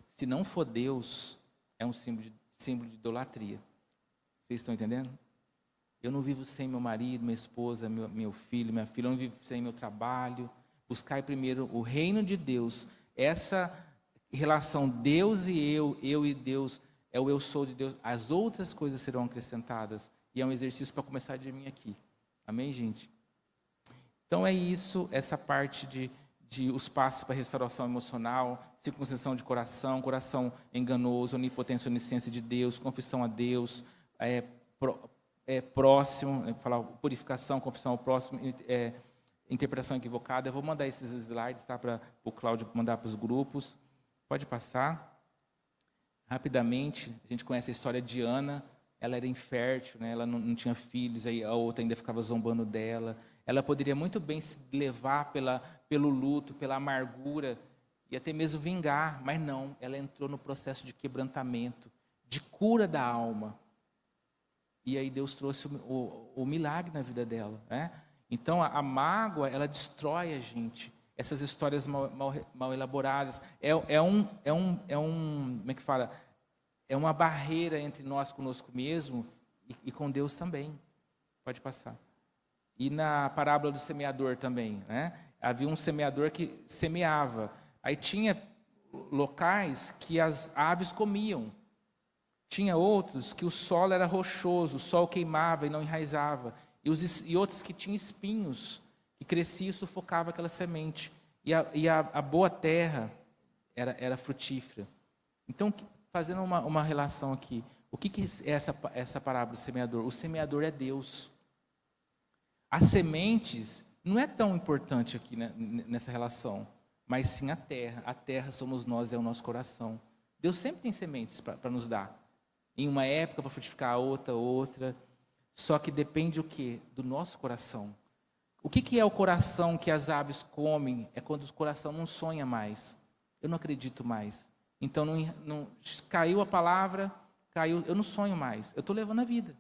se não for Deus, é um símbolo de idolatria. Vocês estão entendendo? Eu não vivo sem meu marido, minha esposa, meu filho, minha filha. Eu não vivo sem meu trabalho. Buscar primeiro o reino de Deus. Essa relação Deus e eu e Deus, é o eu sou de Deus. As outras coisas serão acrescentadas. E é um exercício para começar de mim aqui. Amém, gente? Então é isso, essa parte de os passos para a restauração emocional, circuncisão de coração, coração enganoso, onipotência, onisciência de Deus, confissão a Deus, próximo, falar purificação, confissão ao próximo, interpretação equivocada. Eu vou mandar esses slides, tá, para o Cláudio mandar para os grupos. Pode passar. Rapidamente, a gente conhece a história de Ana. Ela era infértil, né? Ela não tinha filhos, aí a outra ainda ficava zombando dela. Ela poderia muito bem se levar pelo luto, pela amargura, e até mesmo vingar, mas não, ela entrou no processo de quebrantamento, de cura da alma. E aí Deus trouxe o milagre na vida dela, né? Então a mágoa, ela destrói a gente. Essas histórias mal elaboradas, como é que fala? É uma barreira entre nós conosco mesmo e com Deus também. Pode passar. E na parábola do semeador também, né? Havia um semeador que semeava. Aí tinha locais que as aves comiam. Tinha outros que o solo era rochoso, o sol queimava e não enraizava. E outros que tinham espinhos, que crescia e sufocava aquela semente. E a boa terra era frutífera. Então, fazendo uma relação aqui, o que é essa parábola do semeador? O semeador é Deus. As sementes não é tão importante aqui, né, nessa relação, mas sim a terra. A terra somos nós, é o nosso coração. Deus sempre tem sementes para nos dar. Em uma época para frutificar a outra. Só que depende o quê? Do nosso coração. O que é o coração que as aves comem? É quando o coração não sonha mais. Eu não acredito mais. Então, não caiu a palavra, caiu, eu não sonho mais. Eu estou levando a vida.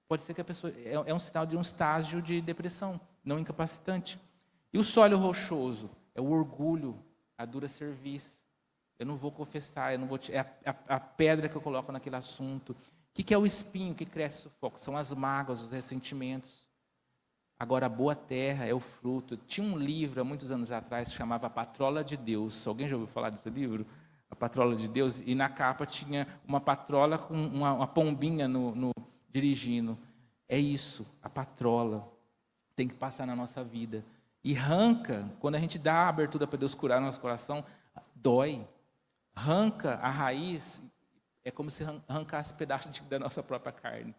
Pode ser que a pessoa... É um sinal de um estágio de depressão, não incapacitante. E o solo rochoso? É o orgulho, a dura cerviz. Eu não vou confessar, eu não vou... É a pedra que eu coloco naquele assunto. O que é o espinho que cresce e sufoca? São as mágoas, os ressentimentos. Agora, a boa terra é o fruto. Tinha um livro, há muitos anos atrás, que chamava A Patrola de Deus. Alguém já ouviu falar desse livro? A Patrola de Deus. E na capa tinha uma patrola com uma pombinha dirigindo. É isso, a patrola tem que passar na nossa vida. E arranca, quando a gente dá a abertura para Deus curar nosso coração, dói. Arranca a raiz, é como se arrancasse pedaços da nossa própria carne.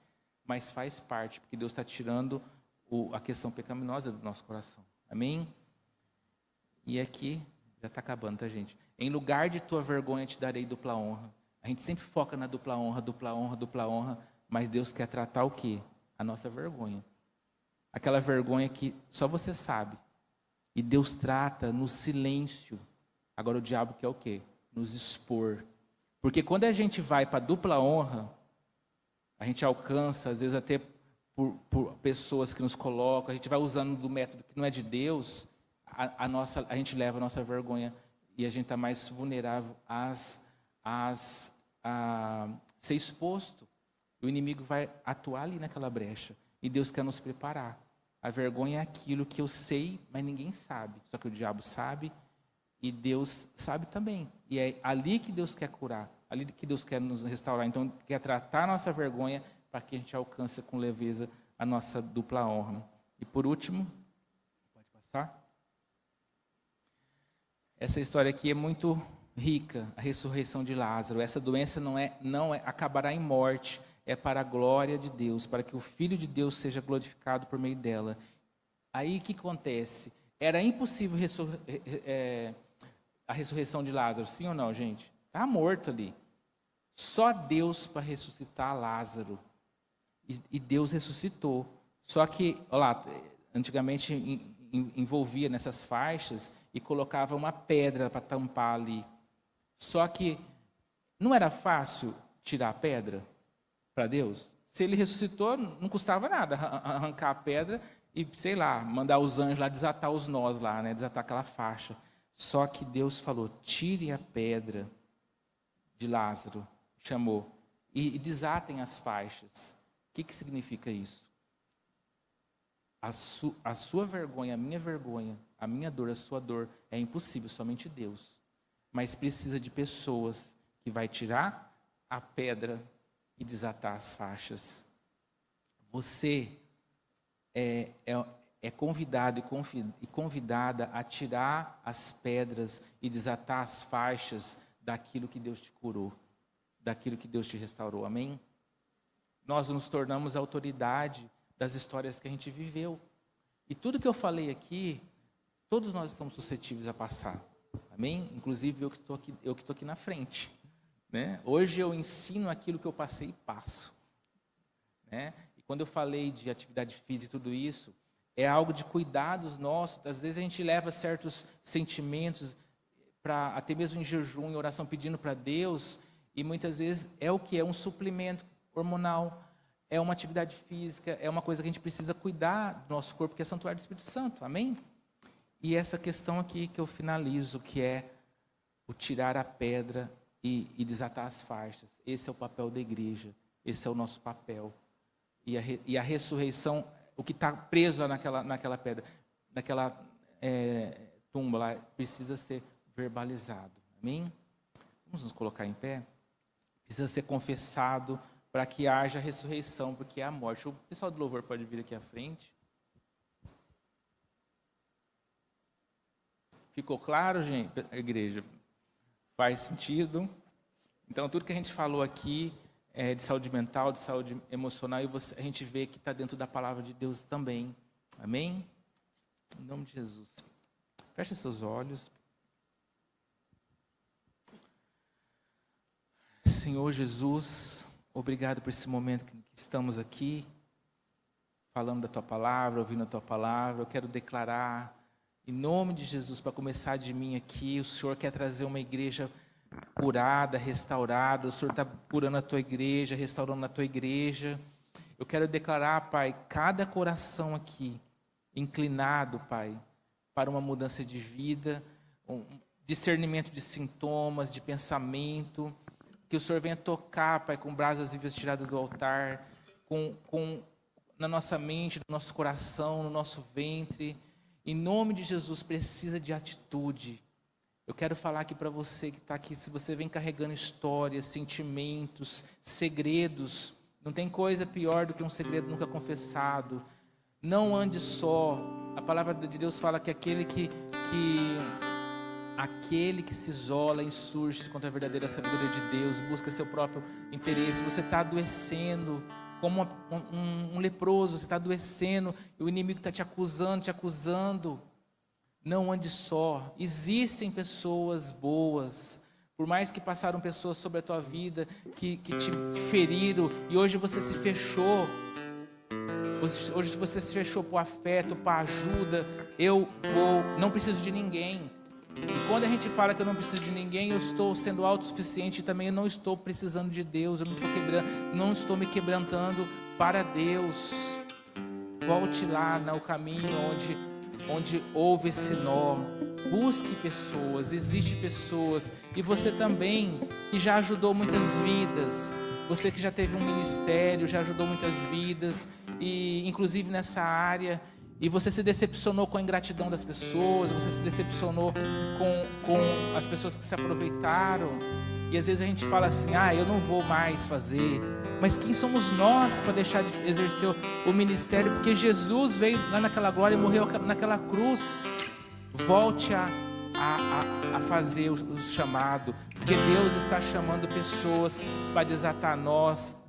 Mas faz parte, porque Deus está tirando a questão pecaminosa do nosso coração. Amém? E aqui, já está acabando, tá, gente? Em lugar de tua vergonha, te darei dupla honra. A gente sempre foca na dupla honra, dupla honra, dupla honra. Mas Deus quer tratar o quê? A nossa vergonha. Aquela vergonha que só você sabe. E Deus trata no silêncio. Agora o diabo quer o quê? Nos expor. Porque quando a gente vai para a dupla honra, a gente alcança, às vezes até por pessoas que nos colocam, a gente vai usando do método que não é de Deus, a gente leva a nossa vergonha e a gente está mais vulnerável a ser exposto. O inimigo vai atuar ali naquela brecha. E Deus quer nos preparar. A vergonha é aquilo que eu sei, mas ninguém sabe. Só que o diabo sabe e Deus sabe também. E é ali que Deus quer curar. Ali que Deus quer nos restaurar. Então, quer tratar a nossa vergonha para que a gente alcance com leveza a nossa dupla honra. E por último, pode passar? Essa história aqui é muito rica, a ressurreição de Lázaro. Essa doença não acabará em morte. É para a glória de Deus, para que o Filho de Deus seja glorificado por meio dela. Aí o que acontece? Era impossível a ressurreição de Lázaro, sim ou não, gente? Está morto ali. Só Deus para ressuscitar Lázaro. E Deus ressuscitou. Só que, olha lá, antigamente envolvia nessas faixas e colocava uma pedra para tampar ali. Só que não era fácil tirar a pedra para Deus. Se ele ressuscitou, não custava nada arrancar a pedra e, sei lá, mandar os anjos lá desatar os nós lá, né? Desatar aquela faixa. Só que Deus falou, tire a pedra de Lázaro, chamou, e desatem as faixas. O que significa isso? A sua vergonha, a minha dor, a sua dor, é impossível, somente Deus. Mas precisa de pessoas que vai tirar a pedra e desatar as faixas. Você é convidado e convidada a tirar as pedras e desatar as faixas daquilo que Deus te curou, daquilo que Deus te restaurou, amém? Nós nos tornamos a autoridade das histórias que a gente viveu. E tudo que eu falei aqui, todos nós estamos suscetíveis a passar, amém? Inclusive eu que estou aqui na frente, né? Hoje eu ensino aquilo que eu passei e passo, né? E quando eu falei de atividade física e tudo isso, é algo de cuidados nossos. Às vezes a gente leva certos sentimentos para até mesmo em jejum, em oração, pedindo para Deus, e muitas vezes é o que é um suplemento hormonal, é uma atividade física, é uma coisa que a gente precisa cuidar do nosso corpo, que é santuário do Espírito Santo, amém? E essa questão aqui que eu finalizo, que é o tirar a pedra e desatar as faixas. Esse é o papel da igreja, esse é o nosso papel. E a ressurreição, o que está preso lá naquela pedra, naquela tumba lá, precisa ser verbalizado, amém? Vamos nos colocar em pé? Precisa ser confessado para que haja ressurreição, porque é a morte. O pessoal do louvor pode vir aqui à frente. Ficou claro, gente, igreja? Faz sentido? Então, tudo que a gente falou aqui de saúde mental, de saúde emocional, e a gente vê que está dentro da palavra de Deus também. Amém? Em nome de Jesus. Feche seus olhos. Senhor Jesus, obrigado por esse momento que estamos aqui, falando da Tua palavra, ouvindo a Tua palavra. Eu quero declarar, em nome de Jesus, para começar de mim aqui, o Senhor quer trazer uma igreja curada, restaurada. O Senhor está curando a Tua igreja, restaurando a Tua igreja. Eu quero declarar, Pai, cada coração aqui, inclinado, Pai, para uma mudança de vida, um discernimento de sintomas, de pensamento, que o Senhor venha tocar, Pai, com brasas vivas tiradas do altar, na nossa mente, no nosso coração, no nosso ventre. Em nome de Jesus, precisa de atitude. Eu quero falar aqui para você que está aqui, se você vem carregando histórias, sentimentos, segredos, não tem coisa pior do que um segredo nunca confessado. Não ande só. A palavra de Deus fala que aquele que se isola, insurge-se contra a verdadeira sabedoria de Deus, busca seu próprio interesse. Você está adoecendo como um leproso, você está adoecendo, e o inimigo está te acusando. Não ande só. Existem pessoas boas, por mais que passaram pessoas sobre a tua vida, que te feriram, e hoje você se fechou. Hoje você se fechou para o afeto, para a ajuda. Não preciso de ninguém. E quando a gente fala que eu não preciso de ninguém, eu estou sendo autossuficiente e também eu não estou precisando de Deus. Eu não estou me quebrantando para Deus. Volte lá no caminho onde houve esse nó. Busque pessoas, existem pessoas. E você também, que já ajudou muitas vidas. Você que já teve um ministério, já ajudou muitas vidas, e inclusive nessa área. E você se decepcionou com a ingratidão das pessoas, você se decepcionou com as pessoas que se aproveitaram. E às vezes a gente fala assim, eu não vou mais fazer. Mas quem somos nós para deixar de exercer o ministério? Porque Jesus veio lá naquela glória e morreu naquela cruz. Volte a fazer o chamado, porque Deus está chamando pessoas para desatar nós.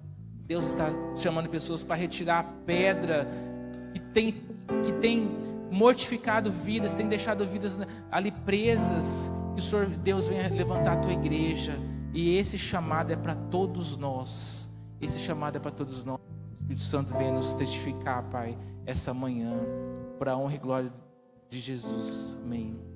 Deus está chamando pessoas para retirar a pedra que tem mortificado vidas, tem deixado vidas ali presas. Que o Senhor Deus venha levantar a tua igreja. E esse chamado é para todos nós. Esse chamado é para todos nós. O Espírito Santo venha nos testificar, Pai, essa manhã, para a honra e glória de Jesus. Amém.